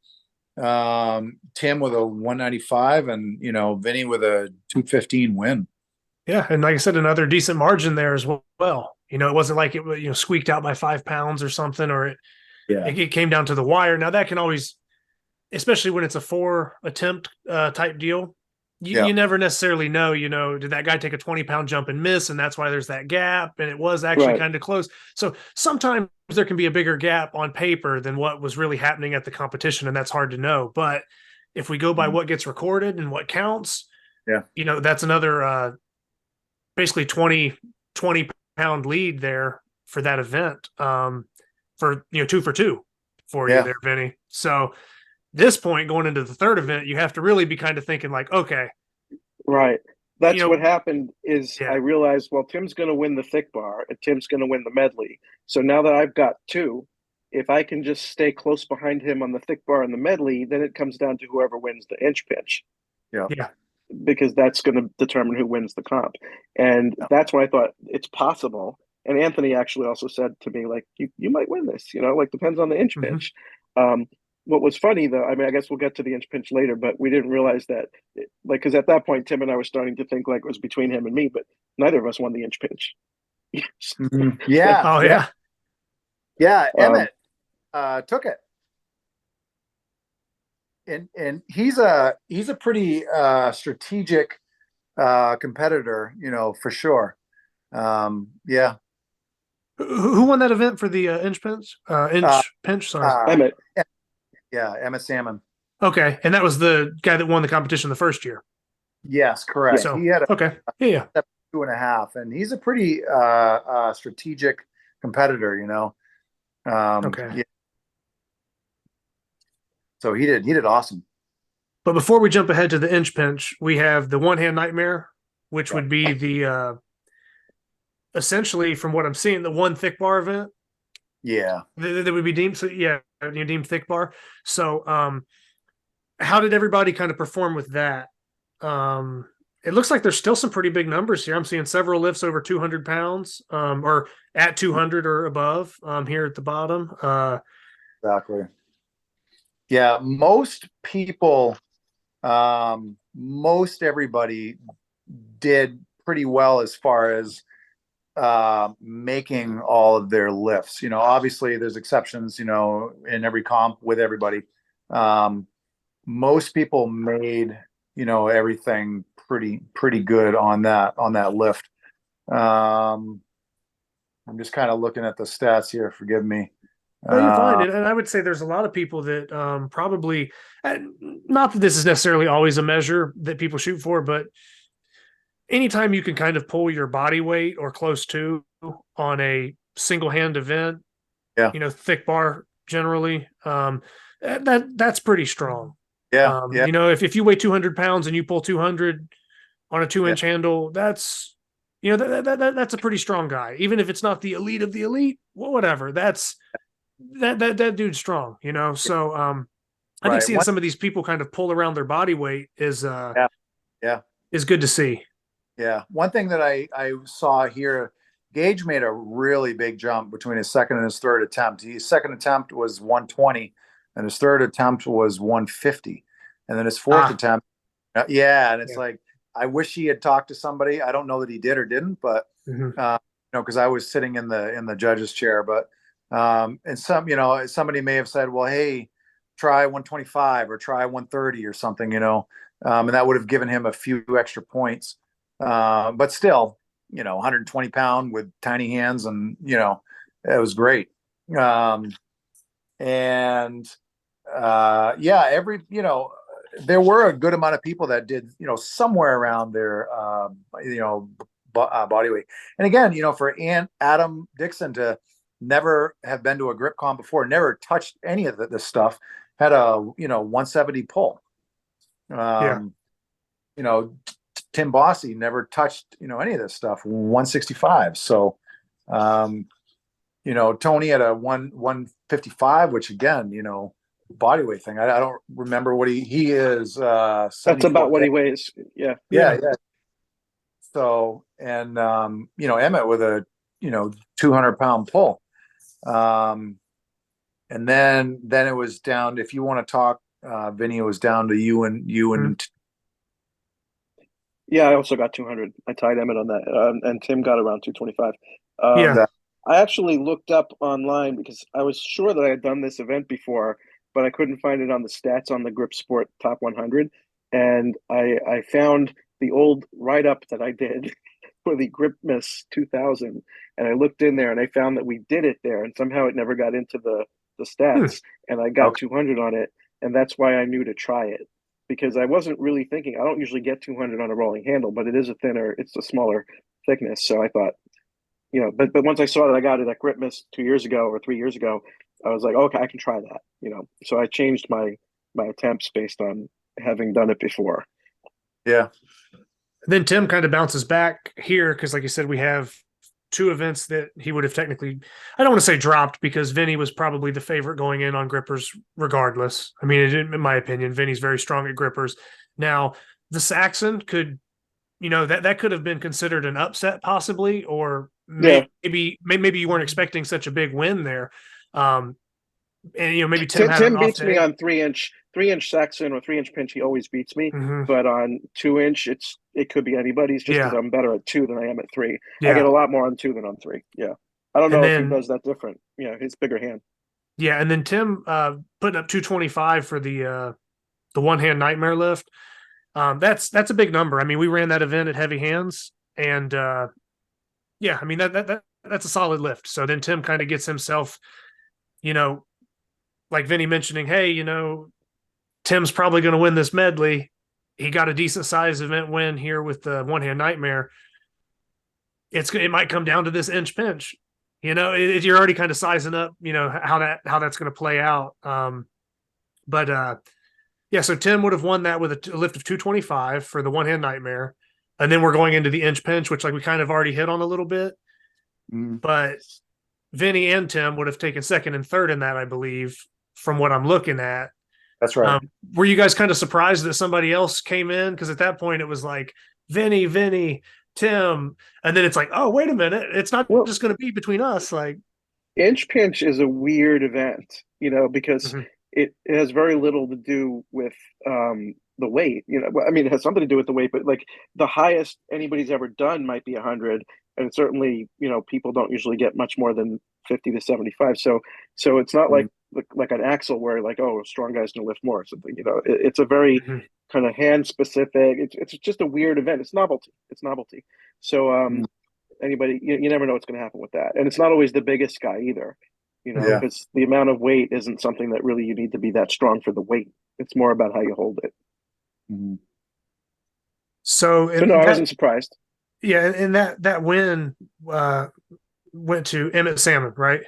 Tim with a 195 and, Vinny with a 215 win. Yeah. And like I said, another decent margin there as well. It wasn't like it, squeaked out by 5 pounds or something, or it came down to the wire. Now that can always, especially when it's a 4 attempt type deal, you never necessarily know, did that guy take a 20-pound jump and miss? And that's why there's that gap. And it was actually kind of close. So sometimes there can be a bigger gap on paper than what was really happening at the competition. And that's hard to know. But if we go by what gets recorded and what counts, that's another basically 20-pound lead there for that event for 2 for 2 for you there, Vinny. So this point going into the third event, you have to really be kind of thinking like, okay. Right. That's what happened is I realized, well, Tim's going to win the thick bar and Tim's going to win the medley. So now that I've got 2, if I can just stay close behind him on the thick bar and the medley, then it comes down to whoever wins the inch pinch. Yeah. Because that's going to determine who wins the comp. And that's when I thought it's possible. And Anthony actually also said to me, like, you might win this, like depends on the inch pinch. What was funny though, I mean, I guess we'll get to the inch pinch later, but we didn't realize that, because at that point, Tim and I were starting to think like it was between him and me, but neither of us won the inch pinch. Yeah. Oh yeah. Yeah. Emmett took it. And he's a pretty strategic competitor, for sure. Yeah. Who won that event for the inch pinch? Pinch, sorry. Emmett. Yeah, Emitt Samon. Okay, and that was the guy that won the competition the first year. Yes, correct. So, he had a 2.5, and he's a pretty strategic competitor. Okay. Yeah. So he did awesome. But before we jump ahead to the inch pinch, we have the one hand nightmare, which would be the essentially, from what I'm seeing, the one thick bar event. Yeah, that would be deemed. So deemed thick bar. So how did everybody kind of perform with that? It looks like there's still some pretty big numbers here. I'm seeing several lifts over 200 pounds, or at 200 or above, here at the bottom. Exactly. Yeah, most people, most everybody did pretty well as far as making all of their lifts. Obviously there's exceptions, in every comp with everybody. Most people made, everything pretty good on that lift. I'm just kind of looking at the stats here. Forgive me. No, you're fine. And I would say there's a lot of people that probably, not that this is necessarily always a measure that people shoot for, but anytime you can kind of pull your body weight or close to on a single hand event, thick bar generally, that's pretty strong. Yeah. If you weigh 200 pounds and you pull 200 on a 2-inch handle, that's, that's a pretty strong guy. Even if it's not the elite of the elite, whatever, that dude's strong, So, I think seeing some of these people kind of pull around their body weight is good to see. Yeah. One thing that I saw here, Gage made a really big jump between his second and his third attempt. His second attempt was 120 and his third attempt was 150. And then his fourth attempt. And it's like, I wish he had talked to somebody. I don't know that he did or didn't, but because I was sitting in the judge's chair, but and somebody may have said, well, hey, try 125 or try 130 or something, and that would have given him a few extra points. But still, 120 pound with tiny hands, and it was great. There were a good amount of people that did, somewhere around their, body weight. And again, for Adam Dixon to never have been to a grip comp before, never touched any of this stuff, had a 170 pull. Tim Bossie never touched any of this stuff, 165. So Tony had a 155, which again, body weight thing. I don't remember what he is. That's about what he weighs. Yeah. So, and Emmett with a 200-pound pull. And then it was down. If you want to talk, Vinny, it was down to you and. Yeah, I also got 200. I tied Emmett on that, and Tim got around 225. I actually looked up online because I was sure that I had done this event before, but I couldn't find it on the stats on the Grip Sport Top 100. And I found the old write-up that I did for the Grip Miss 2000. And I looked in there and I found that we did it there. And somehow it never got into the stats. And I got 200 on it. And that's why I knew to try it. Because I wasn't really thinking, I don't usually get 200 on a rolling handle, but it's a smaller thickness. So I thought, but once I saw that I got it at Grip Miss 2 years ago or 3 years ago, I was like, okay, I can try that, So I changed my attempts based on having done it before. Yeah. Then Tim kind of bounces back here because, like you said, we have two events that he would have technically, I don't want to say dropped, because Vinny was probably the favorite going in on grippers regardless. I mean, in my opinion, Vinny's very strong at grippers. Now, the Saxon could, that could have been considered an upset possibly, or maybe you weren't expecting such a big win there. And maybe Tim beats me on 3-inch Saxon or 3-inch pinch. He always beats me, but on 2-inch, it could be anybody's. Just because I'm better at 2 than I am at 3. I get a lot more on 2 than on 3. Yeah, I don't know if he does that different. Yeah, his bigger hand. Yeah, and then Tim putting up 225 for the one hand nightmare lift. That's a big number. I mean, we ran that event at heavy hands, and I mean that's a solid lift. So then Tim kind of gets himself, like Vinny mentioning, hey, Tim's probably going to win this medley. He got a decent sized event win here with the one hand nightmare. It might come down to this inch pinch. You're already kind of sizing up, how that's going to play out. So Tim would have won that with a lift of 225 for the one hand nightmare. And then we're going into the inch pinch, which like we kind of already hit on a little bit. But Vinny and Tim would have taken second and third in that, I believe, from what I'm looking at. That's right. Were you guys kind of surprised that somebody else came in? Because at that point it was like Vinny, Tim, and then it's like, oh, wait a minute, it's not just going to be between us. Like, inch pinch is a weird event, because it has very little to do with the weight. I mean, it has something to do with the weight, but like the highest anybody's ever done might be 100, and certainly, people don't usually get much more than 50 to 75. So it's not like an axle where like, oh, a strong guy's gonna lift more or something. It's a very kind of hand specific. It's just a weird event. It's novelty. So anybody, you never know what's gonna happen with that, and it's not always the biggest guy either. Because the amount of weight isn't something that really you need to be that strong for the weight. It's more about how you hold it. So no, I wasn't surprised. Yeah, and that win went to Emitt Samon, right?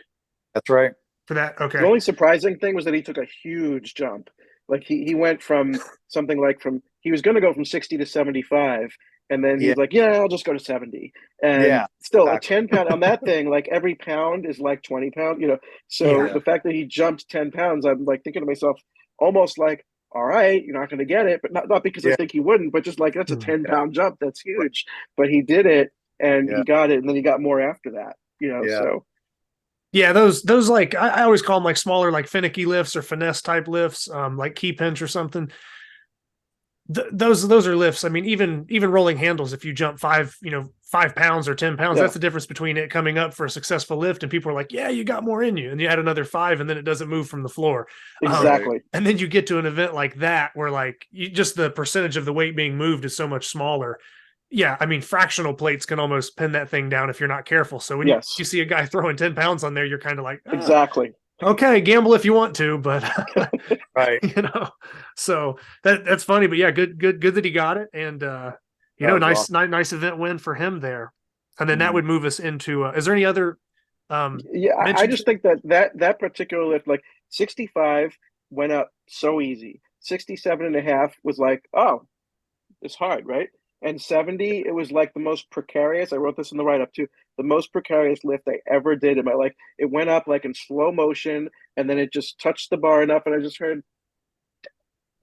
That's right. For that, okay. The only surprising thing was that he took a huge jump. Like he went from something like he was going to go from 60 to 75, and then he's like, I'll just go to 70. And still a 10-pound on that thing, like every pound is like 20 pounds, So the fact that he jumped 10 pounds, I'm like thinking to myself, almost like, all right, you're not going to get it, but not because I think he wouldn't, but just like that's a 10-pound jump. That's huge. But he did it, and he got it, and then he got more after that, so. Yeah, those like I always call them like smaller, like finicky lifts or finesse type lifts, like key pinch or something. those are lifts. I mean, even rolling handles, if you jump 5 pounds or 10 pounds, that's the difference between it coming up for a successful lift and people are like, yeah, you got more in you, and you add another 5 and then it doesn't move from the floor. Exactly. And then you get to an event like that where like just the percentage of the weight being moved is so much smaller. Yeah, I mean, fractional plates can almost pin that thing down if you're not careful. So when you see a guy throwing 10 pounds on there, you're kind of like, exactly. Okay, gamble if you want to, but right. So that's funny, but yeah, good that he got it. And nice event win for him there. And then that would move us into is there any other I just think that particular lift, like 65 went up so easy. 67.5 was like, oh, it's hard, right? And 70, it was like the most precarious. I wrote this in the write-up too. The most precarious lift I ever did in my life. It went up like in slow motion, and then it just touched the bar enough, and I just heard,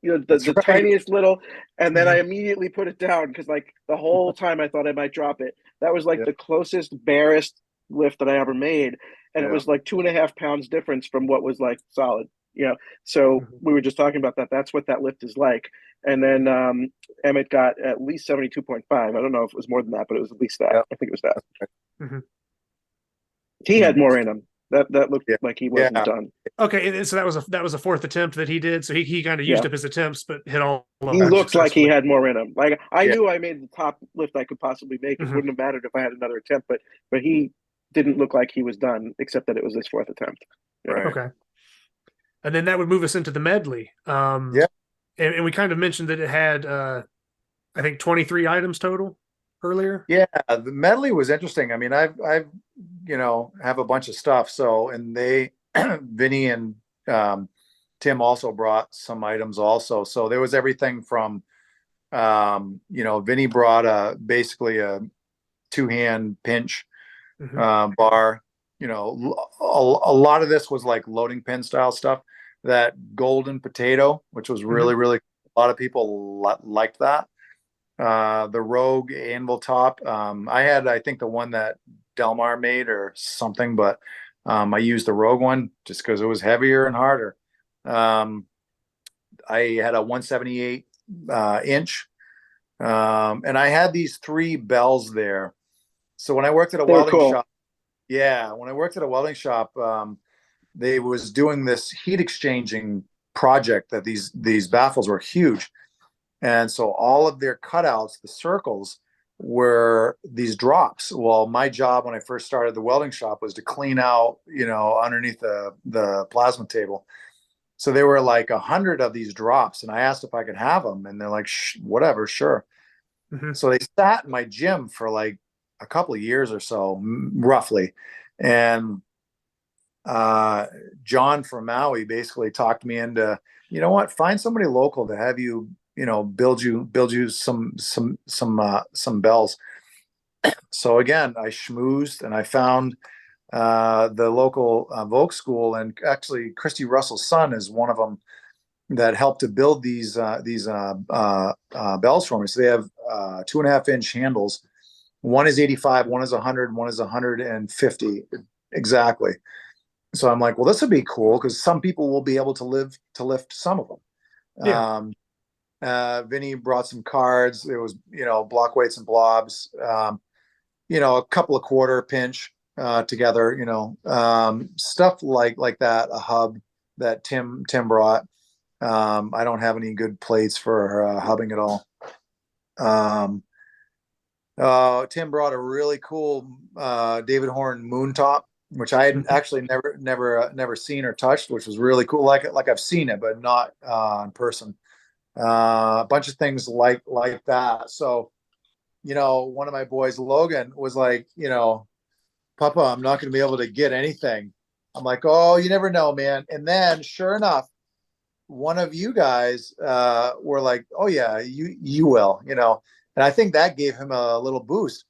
the tiniest little, and then I immediately put it down because like the whole time I thought I might drop it. That was like the closest, barest lift that I ever made, and it was like 2.5 pounds difference from what was like solid. So we were just talking about that. That's what that lift is like. And then Emmett got at least 72.5. I don't know if it was more than that, but it was at least that. I think it was that. He had more in him. That looked like he wasn't done. Okay, so that was a fourth attempt that he did. So he kind of used up his attempts, but hit all of them. He looked like he had more in him. Like I knew I made the top lift I could possibly make. It wouldn't have mattered if I had another attempt, but he didn't look like he was done, except that it was his fourth attempt. Right. Okay. And then that would move us into the medley. And we kind of mentioned that it had, I think 23 items total earlier. Yeah, the medley was interesting. I mean, I've have a bunch of stuff. So, and they, Vinny and Tim also brought some items also. So there was everything from, Vinny brought basically a 2-hand pinch bar. A lot of this was like loading pin style stuff. That golden potato, which was really, really, a lot of people liked that. The Rogue anvil top. I had, I think, the one that Delmar made or something, but I used the Rogue one just because it was heavier and harder. I had a 178 inch, and I had these 3 bells there. So when I worked at a welding shop, when I worked at a welding shop, they was doing this heat exchanging project that these baffles were huge. And so all of their cutouts, the circles, were these drops. Well, my job when I first started the welding shop was to clean out, underneath the plasma table. So there were like 100 of these drops, and I asked if I could have them, and they're like, whatever, sure. So they sat in my gym for like a couple of years or so, roughly. And John from Maui basically talked me into, find somebody local to have you, build you some bells. So again, I schmoozed and I found the local Vogue school, and actually Christy Russell's son is one of them that helped to build these bells for me. So they have 2.5 inch handles. One is 85, one is 100, one is 150 exactly. So I'm like, well, this would be cool because some people will be able to lift some of them. Vinny brought some cards. It was, block weights and blobs, a couple of quarter pinch together, stuff like that, a hub that Tim brought. I don't have any good plates for hubbing at all. Tim brought a really cool David Horn moon top, which I had actually never seen or touched, which was really cool. Like I've seen it, but not in person. A bunch of things like that. So, one of my boys, Logan, was like, Papa, I'm not going to be able to get anything. I'm like, oh, you never know, man. And then sure enough, one of you guys were like, oh yeah, you will, and I think that gave him a little boost.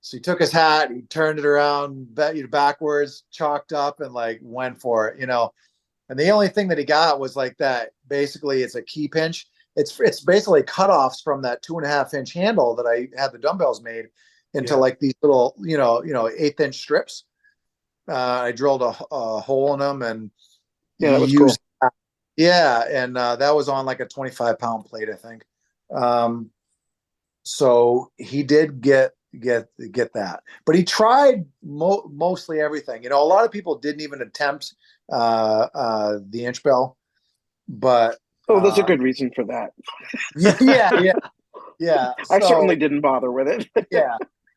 So he took his hat, he turned it around, backwards, chalked up, and like went for it, And the only thing that he got was like that. Basically, it's a key pinch. It's basically cutoffs from that 2.5 inch handle that I had the dumbbells made into like these little, 1/8 inch strips. I drilled a hole in them and that was cool. Yeah, and that was on like a 25-pound plate, I think. So he did get that, but he tried mostly everything. You know, a lot of people didn't even attempt the inch bell, but Oh, there's a good reason for that. yeah. I So, certainly didn't bother with it. yeah.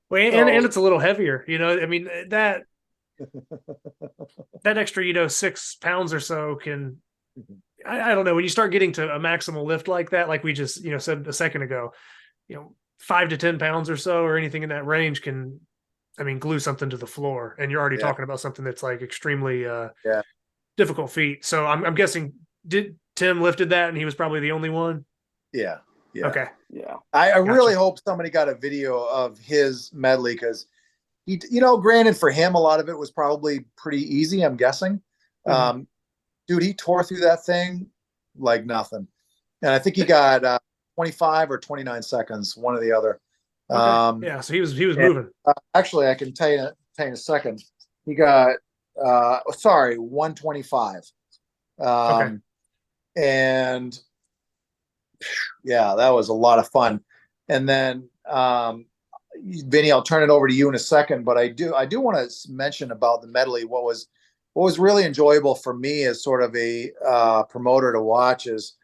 Well, and it's a little heavier, you know. I mean, that extra, 6 pounds or so can, I don't know, when you start getting to a maximal lift like that, like we just, said a second ago, 5 to 10 pounds or so, or anything in that range can, I mean, glue something to the floor. And you're already talking about something that's like extremely difficult feat. So I'm guessing, did Tim lifted that and he was probably the only one? Yeah. Okay. Yeah. I really hope somebody got a video of his medley, because he, granted, for him, a lot of it was probably pretty easy, I'm guessing. Dude, he tore through that thing like nothing. And I think he got 25 or 29 seconds, one or the other. Okay. Yeah, so he was moving. Actually, I can tell you in a second. He got 125. Okay. And yeah, that was a lot of fun. And then Vinny, I'll turn it over to you in a second, but I do want to mention about the medley. What was really enjoyable for me as sort of a promoter to watch is,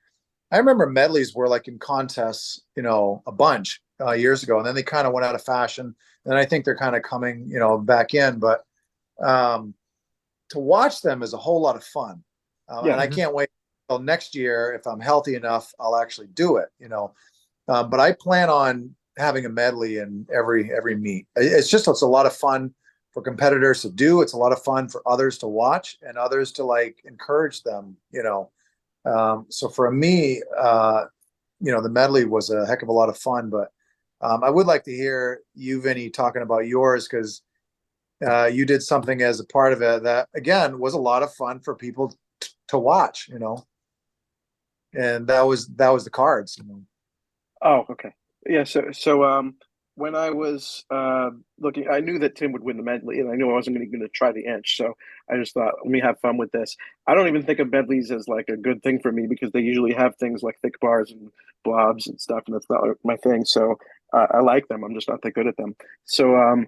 I remember medleys were like in contests, a bunch years ago, and then they kind of went out of fashion. And I think they're kind of coming, back in. But to watch them is a whole lot of fun, and I can't wait till next year. If I'm healthy enough, I'll actually do it. But I plan on having a medley in every meet. It's a lot of fun for competitors to do. It's a lot of fun for others to watch and others to like encourage them. So for me, the medley was a heck of a lot of fun. But I would like to hear you, Vinny, talking about yours, because you did something as a part of it that, again, was a lot of fun for people to watch. And that was the cards. Oh, okay. Yeah. So when I was looking, I knew that Tim would win the medley, and I knew I wasn't going to try the inch. So I just thought, let me have fun with this. I don't even think of medleys as like a good thing for me, because they usually have things like thick bars and blobs and stuff, and that's not my thing. So I like them. I'm just not that good at them. So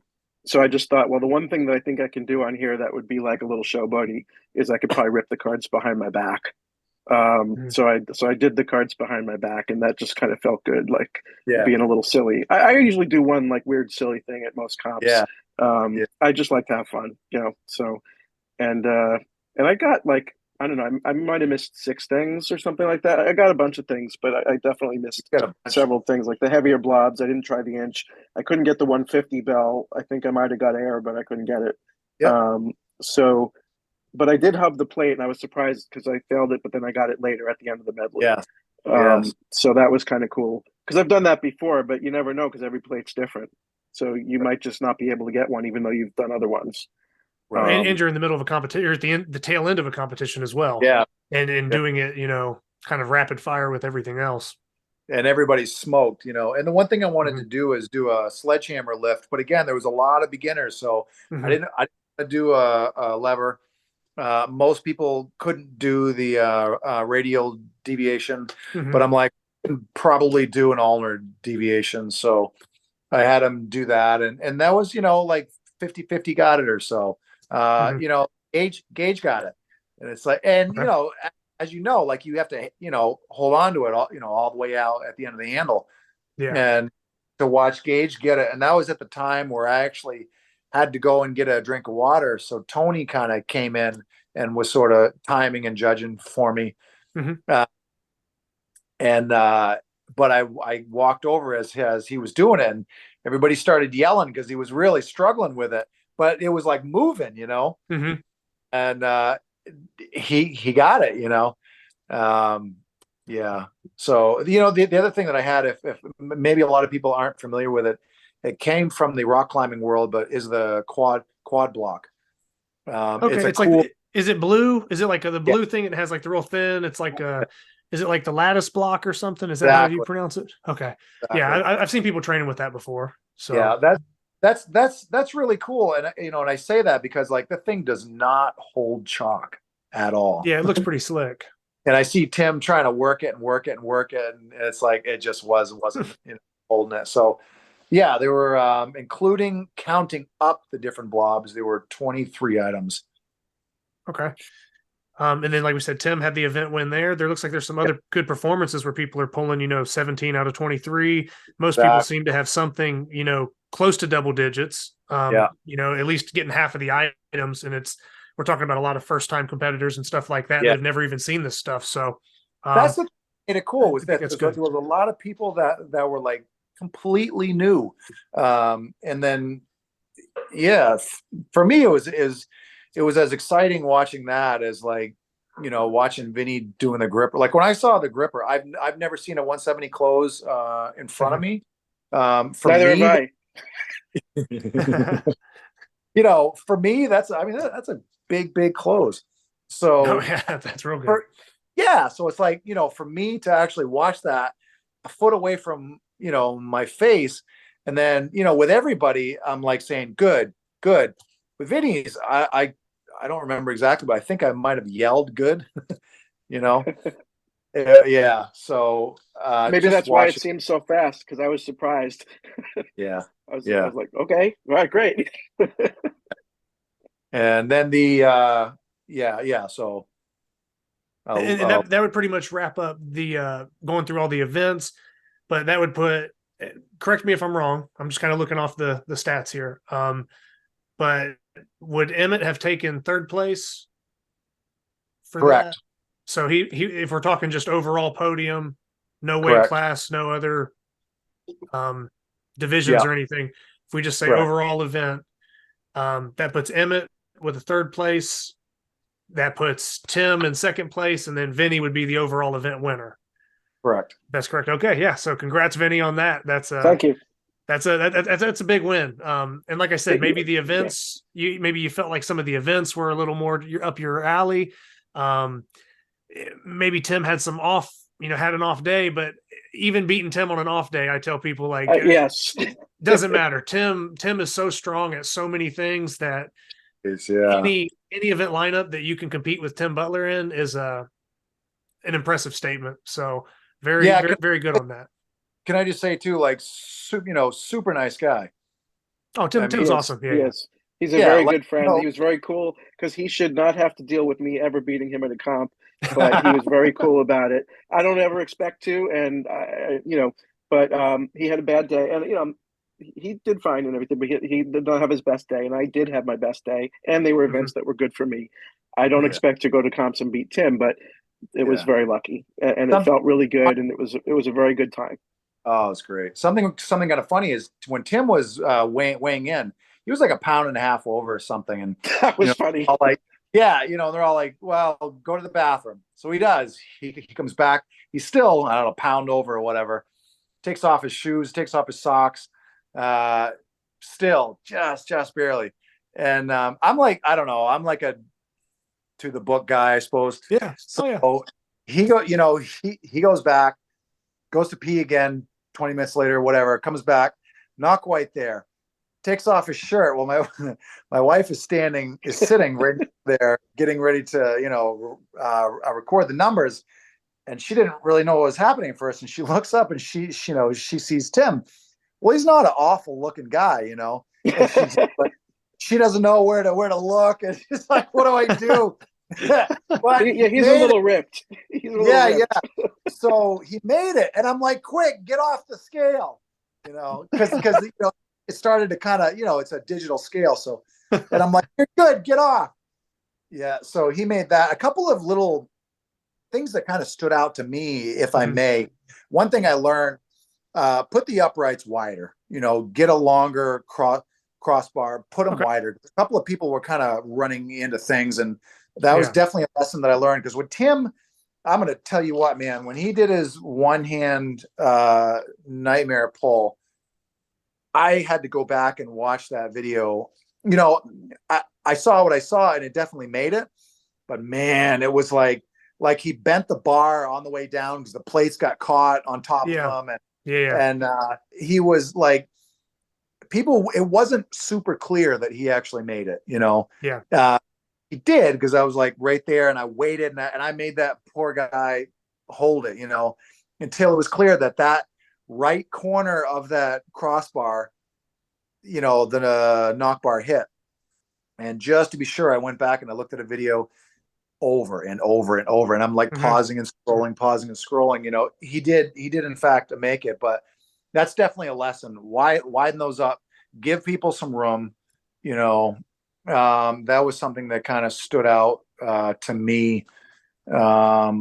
I just thought, well, the one thing that I think I can do on here that would be like a little showboaty is I could probably rip the cards behind my back. So I did the cards behind my back, and that just kind of felt good, like being a little silly. I usually do one like weird silly thing at most comps. I just like to have fun, so and I got like, I don't know, I might have missed 6 things or something like that. I got a bunch of things, but I definitely missed several things, like the heavier blobs. I didn't try the inch. I couldn't get the 150 bell. I think I might have got air, but I couldn't get it. But I did hub the plate, and I was surprised because I failed it, but then I got it later at the end of the medley. So that was kind of cool, because I've done that before, but you never know, because every plate's different. So you might just not be able to get one, even though you've done other ones. Right. And you're in the middle of a competition, or at the tail end of a competition as well. Yeah. And doing it, kind of rapid fire with everything else. And everybody's smoked, And the one thing I wanted to do is do a sledgehammer lift, but again, there was a lot of beginners, so I didn't do a lever. Most people couldn't do the radial deviation, but I'm like, probably do an ulnar deviation. So I had him do that. And that was, like 50-50 got it or so. Gage got it. And it's like, and as like you have to, hold on to it all the way out at the end of the handle. Yeah. And to watch Gage get it. And that was at the time where I actually had to go and get a drink of water. So Tony kind of came in and was sort of timing and judging for me. But I walked over as he was doing it, and everybody started yelling because he was really struggling with it, but it was like moving, and he got it, yeah. So, the other thing that I had, if maybe a lot of people aren't familiar with it, it came from the rock climbing world, but is the quad block. It's cool, like, is it blue? Is it like the blue thing? It has like the real thin. It's like is it like the lattice block or something? Is that how you pronounce it? Okay. Exactly. Yeah, I've seen people training with that before. So yeah, that's really cool. And and I say that because like the thing does not hold chalk at all. Yeah, it looks pretty slick. and I see Tim trying to work it and work it and work it, and it's like it just wasn't holding it. So yeah, they were including counting up the different blobs. There were 23 items. Okay. And then, like we said, Tim had the event win there. There looks like there's some other good performances where people are pulling, 17 out of 23. Most people seem to have something, close to double digits. At least getting half of the items. And we're talking about a lot of first time competitors and stuff like that that have never even seen this stuff. So that's what made it cool was that there good. was a lot of people that were like completely new. And then, for me, it was as exciting watching that as like, watching Vinny doing the gripper. Like when I saw the gripper, I've never seen a 170 close in front of me. Neither have I. For me, that's a big close. So that's real good. So it's like, for me to actually watch that a foot away from, my face, and then, with everybody, I'm like saying, good. With Vinny's, I don't remember exactly, but I think I might have yelled good, Yeah. So maybe that's why it seemed so fast, because I was surprised. Yeah. I was like, okay, all right, great. And then the So that would pretty much wrap up the going through all the events, but that would put, correct me if I'm wrong, I'm just kind of looking off the stats here. But would Emmett have taken third place for correct that? So he if we're talking just overall podium, no weight Correct. class, no other divisions or anything, if we just say Correct. overall event, that puts Emmett with a third place, that puts Tim in second place, and then Vinny would be the overall event winner. Correct. That's correct. Okay, yeah. So congrats, Vinny, on that. Thank you. That's a big win. And like I said, maybe the events, you felt like some of the events were a little more up your alley. Maybe Tim had some off, had an off day, but even beating Tim on an off day, I tell people like, yes, doesn't matter. Tim is so strong at so many things that any event lineup that you can compete with Tim Butler in is an impressive statement. So very good on that. Can I just say too, like, super nice guy. Oh, Tim's awesome. Yeah, yes. He's a very good friend. He was very cool because he should not have to deal with me ever beating him at a comp, but he was very cool about it. I don't ever expect to, and but he had a bad day, and he did fine and everything, but he did not have his best day, and I did have my best day, and they were events that were good for me. I don't expect to go to comps and beat Tim, but it was very lucky, and it felt really good, and it was a very good time. Oh, it's great. Something kind of funny is when Tim was weighing in, he was like 1.5 pounds over or something, and that was funny. Like, they're all like, "Well, go to the bathroom." So he does. He comes back. He's still, I don't know, 1 pound over or whatever. Takes off his shoes, takes off his socks. Still just barely. And I'm like, I don't know. I'm like a to the book guy, I suppose. Yeah. So he goes back, goes to pee again 20 minutes later, whatever, comes back, not quite there, takes off his shirt. Well, my wife is sitting right there, getting ready to, record the numbers. And she didn't really know what was happening at first. And she looks up and she sees Tim. Well, he's not an awful looking guy, and she doesn't know where to look. And she's like, what do I do? But he's a little ripped. Yeah. So he made it, and I'm like, quick, get off the scale, because it started to kind of, it's a digital scale. So, and I'm like, you're good, get off. Yeah. So he made that. A couple of little things that kind of stood out to me, if I may. One thing I learned, put the uprights wider, get a longer crossbar, put them wider. A couple of people were kind of running into things, and that was definitely a lesson that I learned. Because with Tim, I'm going to tell you what, man, when he did his one-hand nightmare pull, I had to go back and watch that video. I saw what I saw, and it definitely made it. But man, it was like he bent the bar on the way down because the plates got caught on top of him. And he was like, it wasn't super clear that he actually made it, he did, because I was like right there and I waited and I made that poor guy hold it, until it was clear that that right corner of that crossbar, the knock bar hit. And just to be sure, I went back and I looked at a video over and over and over, and I'm like pausing and scrolling. He did in fact make it, but that's definitely a lesson. Widen those up, give people some room. That was something that kind of stood out to me. I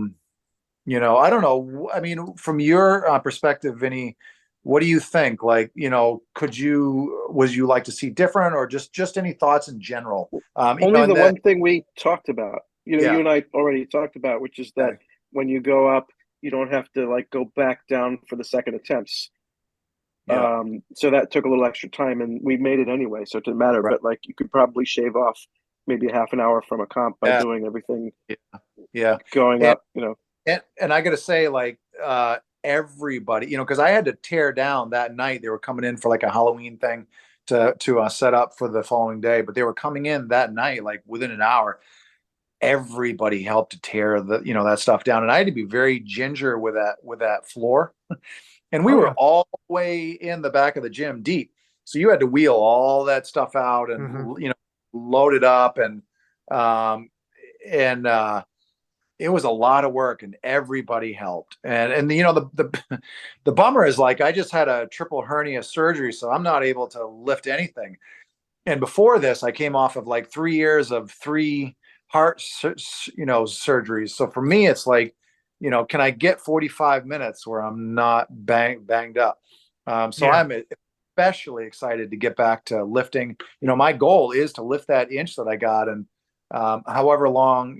don't know. I mean, from your perspective, Vinny, what do you think? Like, would you like to see different, or just any thoughts in general? Only the one thing we talked about, Yeah. you and I already talked about, which is that when you go up, you don't have to like go back down for the second attempts. Yeah. So that took a little extra time, and we made it anyway, so it didn't matter. Right. But like, you could probably shave off maybe half an hour from a comp by doing everything. Yeah. Going up, And I got to say, like, everybody, because I had to tear down that night. They were coming in for like a Halloween thing to set up for the following day, but they were coming in that night, like within an hour. Everybody helped to tear that stuff down, and I had to be very ginger with that floor. And we were all the way in the back of the gym deep, so you had to wheel all that stuff out and load it up, and it was a lot of work, and everybody helped. And the bummer is, like, I just had a triple hernia surgery, so I'm not able to lift anything. And before this, I came off of like 3 years of 3 heart surgeries. So for me, it's like, can I get 45 minutes where I'm not banged up? So I'm especially excited to get back to lifting. My goal is to lift that inch that I got, and however long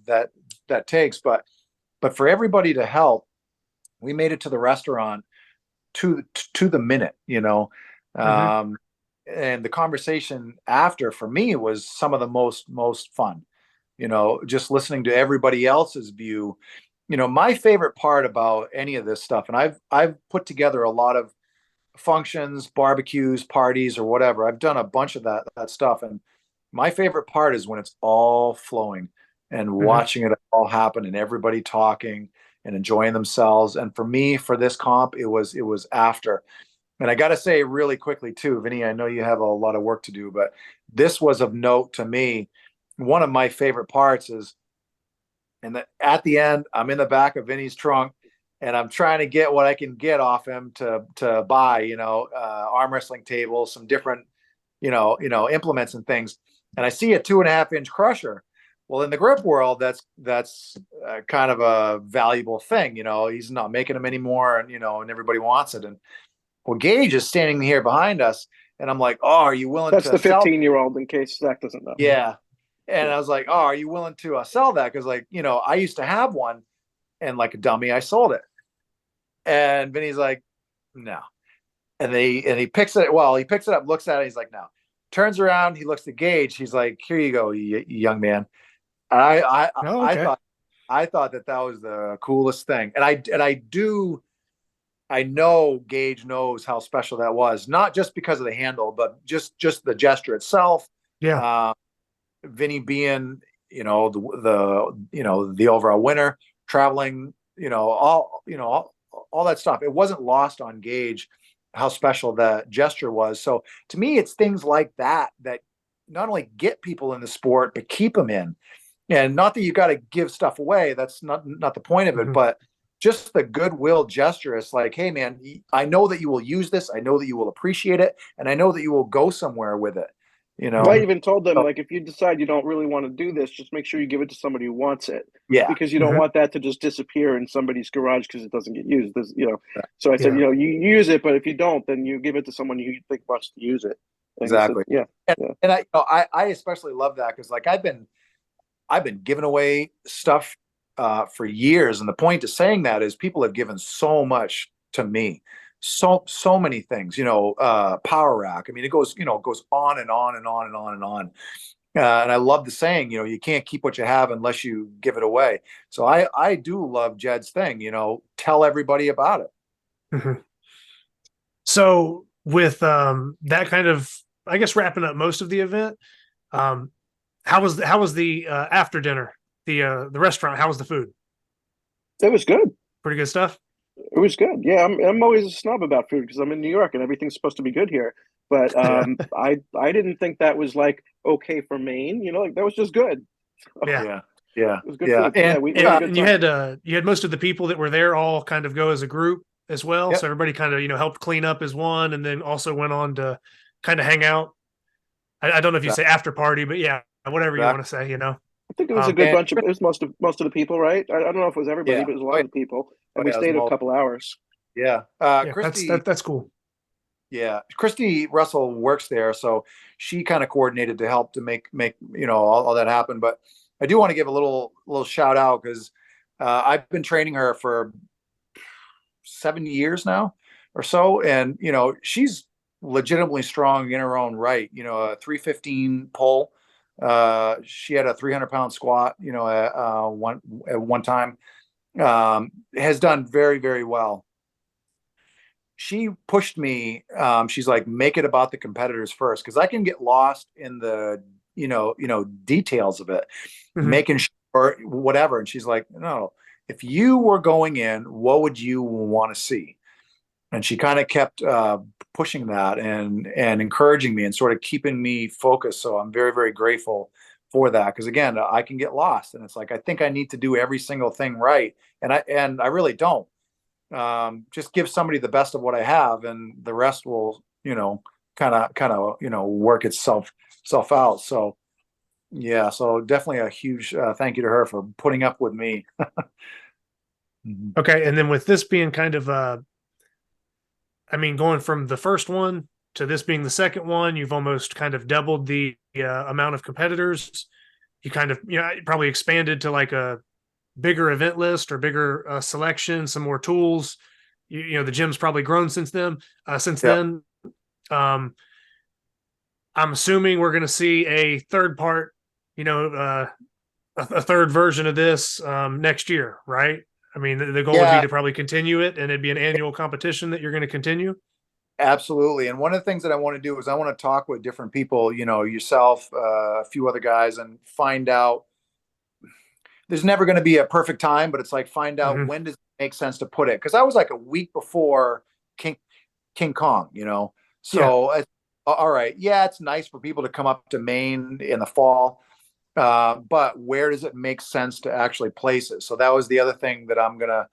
that takes. But for everybody to help, we made it to the restaurant to the minute. And the conversation after, for me, was some of the most fun. Just listening to everybody else's view. My favorite part about any of this stuff, and I've put together a lot of functions, barbecues, parties, or whatever. I've done a bunch of that stuff, and my favorite part is when it's all flowing and watching it all happen, and everybody talking and enjoying themselves. And for me, for this comp, it was after. And I got to say really quickly too, Vinny, I know you have a lot of work to do, but this was of note to me. One of my favorite parts is, and at the end, I'm in the back of Vinny's trunk, and I'm trying to get what I can get off him to buy, arm wrestling tables, some different, implements and things. And I see a 2.5-inch crusher. Well, in the grip world, that's kind of a valuable thing. He's not making them anymore, and everybody wants it. And well, Gage is standing here behind us, and I'm like, "Oh, are you willing that's to?" That's the 15-year-old, in case Zach doesn't know. Yeah, and I was like, "Oh, are you willing to sell that?" Because, like, I used to have one, and like a dummy, I sold it. And Vinny's like, "No," and he picks it. Well, he picks it up, looks at it, he's like, "No." Turns around, he looks at Gage. He's like, "Here you go, young man." And I thought that was the coolest thing, and I know Gage knows how special that was, not just because of the handle, but just the gesture itself. Yeah. Vinny being, the overall winner, traveling, all that stuff. It wasn't lost on Gage how special that gesture was. So to me, it's things like that not only get people in the sport, but keep them in. And not that you got to give stuff away. That's not the point of it, but just the goodwill gesture. It's like, hey man, I know that you will use this. I know that you will appreciate it. And I know that you will go somewhere with it. I even told them, like, if you decide you don't really want to do this, just make sure you give it to somebody who wants it. Yeah. Because you don't want that to just disappear in somebody's garage because it doesn't get used. So I said, you use it, but if you don't, then you give it to someone who you think wants to use it. And exactly. Said, And I especially love that, because like I've been giving away stuff for years, and the point of saying that is people have given so much to me, so many things. Power rack. I mean, it goes on and on and on and on and on. And I love the saying, you can't keep what you have unless you give it away. So I do love Jed's thing. Tell everybody about it. So with that kind of, I guess, wrapping up most of the event, how how was the after dinner, the restaurant? How was the food? It was good. Pretty good stuff. It was good. Yeah, I'm always a snob about food because I'm in New York and everything's supposed to be good here. But I didn't think that was like okay for Maine. You know, like that was just good. Yeah. Yeah. It was good food. And, we had a good And time. you had most of the people that were there all kind of go as a group as well. Yep. So everybody kind of, helped clean up as one, and then also went on to kind of hang out. I don't know if you say after party, but yeah, whatever you want to say, I think it was a good bunch of. It was most of the people, right? I don't know if it was everybody, Yeah. but it was a lot of the people, and we yeah, it was stayed a most- couple hours. Yeah. Yeah, Christy, that's cool. yeah, Christy Russell works there, so she kind of coordinated to help to make all that happen. But I do want to give a little shout out because I've been training her for 7 years now or so, and she's legitimately strong in her own right. A 315 pull. She had a 300-pound squat. At one time, has done very, very well. She pushed me. She's like, make it about the competitors first, because I can get lost in the details of it, making sure whatever. And she's like, no, if you were going in, what would you want to see? And she kind of kept pushing that and encouraging me and sort of keeping me focused. So I'm very, very grateful for that, because again, I can get lost, and it's like I think I need to do every single thing right, and I really don't. Just give somebody the best of what I have, and the rest will kind of work itself out. So yeah, so definitely a huge thank you to her for putting up with me. Okay, and then with this being kind of going from the first one to this being the second one, you've almost kind of doubled the amount of competitors. You kind of probably expanded to like a bigger event list or bigger selection, some more tools. The gym's probably grown since then. Then, I'm assuming we're going to see a third part, a third version of this next year, right? I mean, the goal would be to probably continue it, and it'd be an annual competition that you're going to continue. Absolutely. And one of the things that I want to do is I want to talk with different people, yourself, a few other guys, and find out. There's never going to be a perfect time, but it's like, find out when does it make sense to put it. Because I was like a week before King Kong, So all right, yeah, it's nice for people to come up to Maine in the fall, but where does it make sense to actually place it? So that was the other thing that I'm gonna,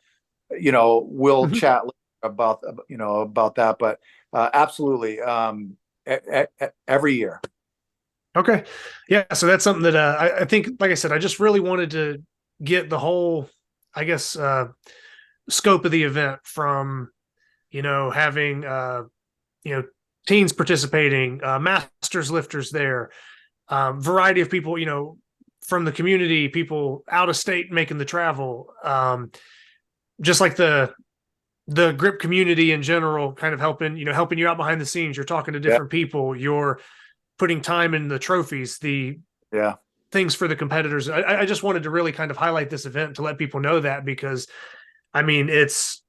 we'll chat later about that. But absolutely, every year. Okay. Yeah. So that's something that I think, like I said, I just really wanted to get the whole, I guess, scope of the event from, having, teens participating, masters lifters there, variety of people, from the community, people out of state making the travel, just like the grip community in general, kind of helping you out behind the scenes. You're talking to different people. You're putting time in the trophies, the things for the competitors. I just wanted to really kind of highlight this event to let people know that, because it's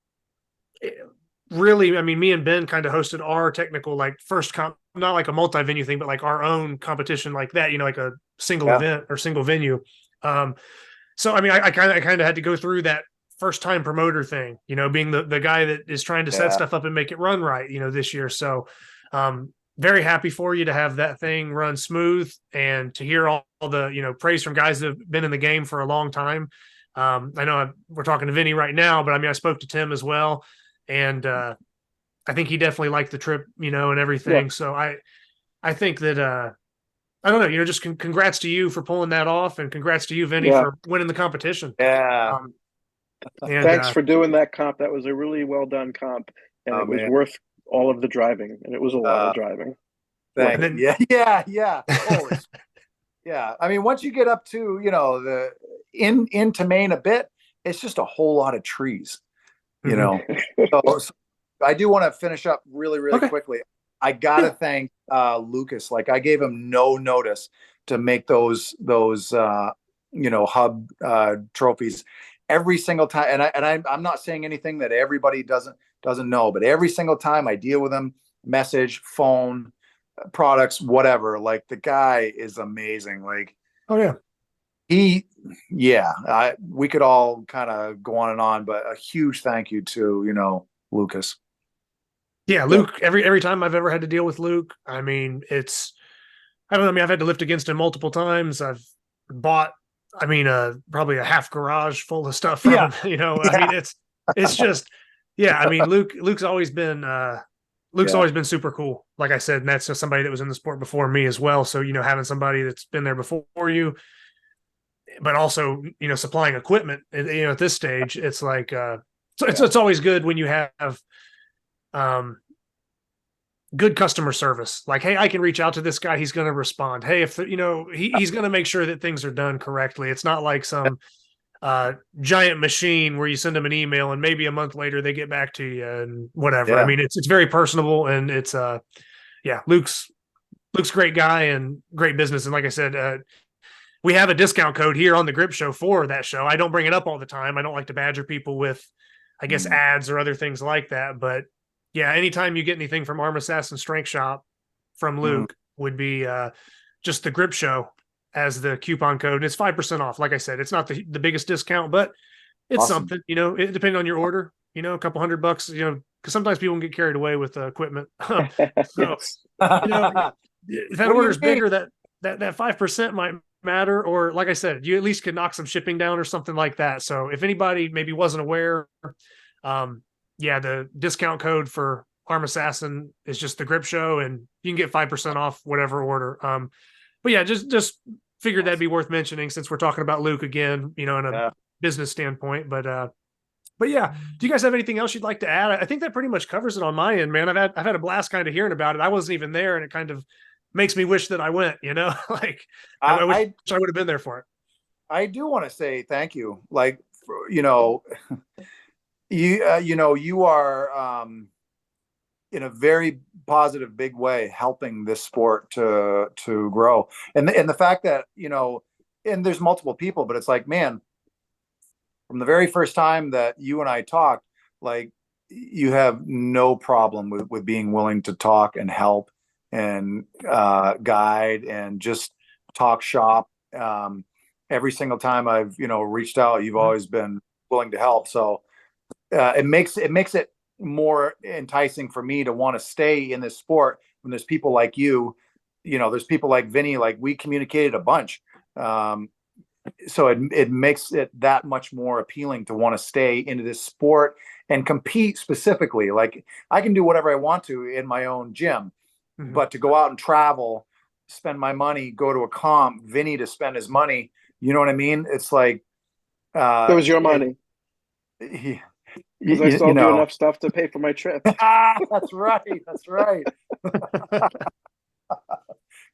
really, me and Ben kind of hosted our technical, like first not like a multi-venue thing, but like our own competition like that, like a single event or single venue. So, I kind of had to go through that first time promoter thing, being the guy that is trying to set stuff up and make it run right, this year. So, very happy for you to have that thing run smooth, and to hear all the praise from guys that have been in the game for a long time. I know we're talking to Vinny right now, but I spoke to Tim as well, and I think he definitely liked the trip, and everything. Yeah. So I think that I don't know, just congrats to you for pulling that off, and congrats to you, Vinny, for winning the competition. Yeah. And thanks for doing that comp. That was a really well done comp, and it was worth all of the driving, and it was a lot of driving. Then, yeah. Holy yeah. Once you get up to, the into Maine a bit, it's just a whole lot of trees, So I do want to finish up really, really quickly. I got to thank Lucas. Like, I gave him no notice to make those hub trophies every single time. And I'm not saying anything that everybody doesn't know, but every single time I deal with him, message, phone, products, whatever, like, the guy is amazing. Like, Oh yeah. We could all kind of go on and on, but a huge thank you to, Lucas. Yeah, Luke, every time I've ever had to deal with Luke, I mean, I don't know, I mean, I've had to lift against him multiple times. I've bought, probably a half garage full of stuff from him, I mean, it's just, yeah, I mean, Luke's always been always been super cool. Like I said, and that's just somebody that was in the sport before me as well. So, having somebody that's been there before you, but also, supplying equipment, at this stage, it's like, it's always good when you have, good customer service. Like, hey, I can reach out to this guy. He's going to respond. Hey, if he's going to make sure that things are done correctly. It's not like some giant machine where you send them an email and maybe a month later they get back to you and whatever. Yeah. I mean, it's very personable, and it's Luke's a great guy and great business. And like I said, we have a discount code here on the Grip Show for that show. I don't bring it up all the time. I don't like to badger people with, I guess, ads or other things like that. But yeah, anytime you get anything from Arm Assassin Strength Shop from Luke would be just the Grip Show as the coupon code. And it's 5% off. Like I said, it's not the biggest discount, but it's Awesome. something, it depending on your order, a couple $100, because sometimes people can get carried away with equipment. So, if that order is bigger, that 5% might matter, or like I said, you at least could knock some shipping down or something like that. So if anybody maybe wasn't aware, the discount code for Arm Assassin is just the Grip Show, and you can get 5% off whatever order. But yeah, just figured that'd be worth mentioning since we're talking about Luke again, in a business standpoint. But yeah, do you guys have anything else you'd like to add? I think that pretty much covers it on my end, man. I've had a blast kind of hearing about it. I wasn't even there, and it kind of makes me wish that I went, like I wish I would have been there for it. I do want to say thank you. Like, you are in a very positive, big way helping this sport to grow, and the fact that and there's multiple people, but it's like, man, from the very first time that you and I talked, like, you have no problem with being willing to talk and help and guide and just talk shop. Every single time I've reached out, you've always been willing to help. So it makes it more enticing for me to want to stay in this sport when there's people like you. There's people like Vinny. Like, we communicated a bunch, so it makes it that much more appealing to want to stay into this sport and compete specifically. Like, I can do whatever I want to in my own gym, but to go out and travel, spend my money, go to a comp, Vinny to spend his money, you know what I mean? It's like, it was your money. Because I still do enough stuff to pay for my trip. That's right. That's right.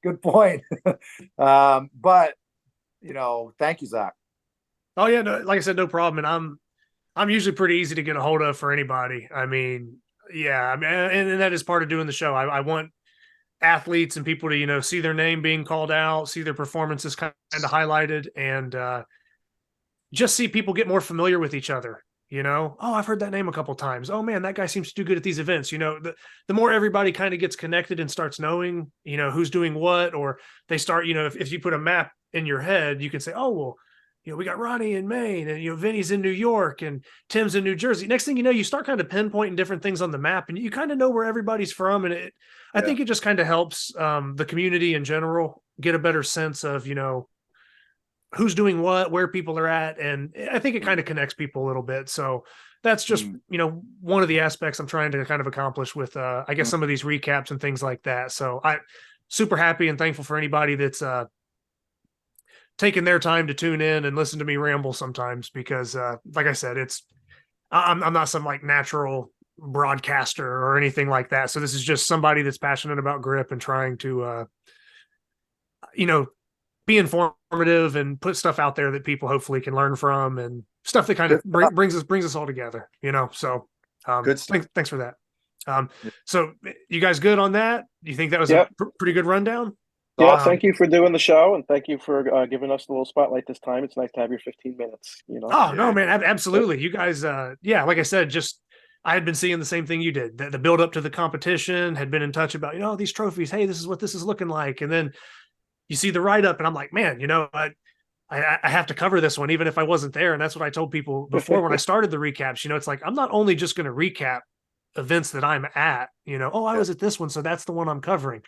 Good point. But thank you, Zach. Oh yeah, no, like I said, no problem. And I'm usually pretty easy to get a hold of for anybody. I mean, yeah, and that is part of doing the show. I want athletes and people to see their name being called out, see their performances kind of highlighted, and just see people get more familiar with each other. Oh, I've heard that name a couple times. Oh man, that guy seems to do good at these events. The more everybody kind of gets connected and starts knowing, who's doing what, or they start, if you put a map in your head, you can say, oh, well, we got Ronnie in Maine, and, Vinny's in New York, and Tim's in New Jersey. Next thing you know, you start kind of pinpointing different things on the map, and you kind of know where everybody's from. And I think it just kind of helps the community in general get a better sense of, who's doing what, where people are at. And I think it kind of connects people a little bit. So that's just, one of the aspects I'm trying to kind of accomplish with, I guess, some of these recaps and things like that. So I'm super happy and thankful for anybody that's taking their time to tune in and listen to me ramble sometimes, because like I said, I'm not some like natural broadcaster or anything like that. So this is just somebody that's passionate about grip and trying to, be informative and put stuff out there that people hopefully can learn from, and stuff that kind of brings us all together, so good stuff. Thanks for that. So you guys good on that? Do you think that was a pretty good rundown? Yeah, thank you for doing the show, and thank you for giving us a little spotlight this time. It's nice to have your 15 minutes. Oh no, man, absolutely. You guys, like I said, I had been seeing the same thing you did. The build up to the competition, had been in touch about these trophies. Hey, this is what this is looking like, and then you see the write-up and I'm like, man, I have to cover this one, even if I wasn't there. And that's what I told people before when I started the recaps. It's like, I'm not only just going to recap events that I'm at, I was at this one, so that's the one I'm covering.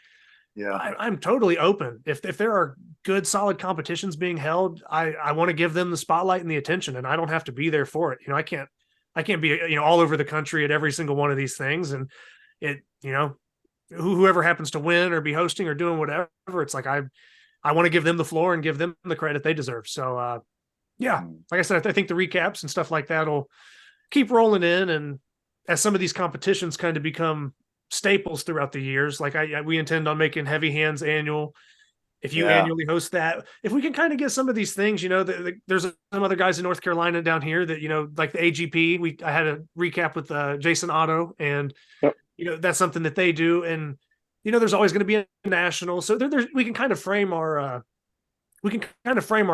Yeah. I'm totally open. If there are good, solid competitions being held, I want to give them the spotlight and the attention, and I don't have to be there for it. I can't be, all over the country at every single one of these things. And whoever happens to win or be hosting or doing whatever, it's like, I want to give them the floor and give them the credit they deserve. So, like I said, I think the recaps and stuff like that will keep rolling in. And as some of these competitions kind of become staples throughout the years, like we intend on making Heavy Hands annual. If you annually host that, if we can kind of get some of these things, there's some other guys in North Carolina down here that, like the AGP, I had a recap with Jason Otto, and, that's something that they do. And, there's always going to be a national. So we can kind of frame our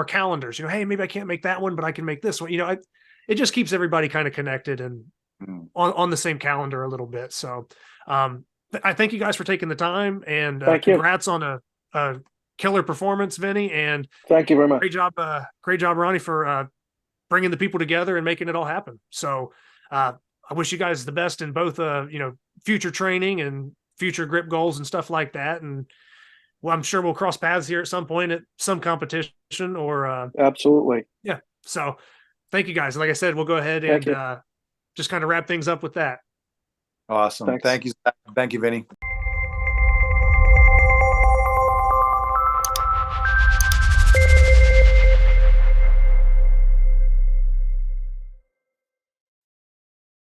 calendars, hey, maybe I can't make that one, but I can make this one. It just keeps everybody kind of connected and on the same calendar a little bit. So I thank you guys for taking the time, and congrats on a killer performance, Vinny. And thank you very much. Great job, Ronni, for bringing the people together and making it all happen. So I wish you guys the best in both, future training and future grip goals and stuff like that. And I'm sure we'll cross paths here at some point at some competition or absolutely. Yeah. So thank you guys. Like I said, we'll go ahead and just kind of wrap things up with that. Awesome. Thanks. Thank you. Thank you, Vinny.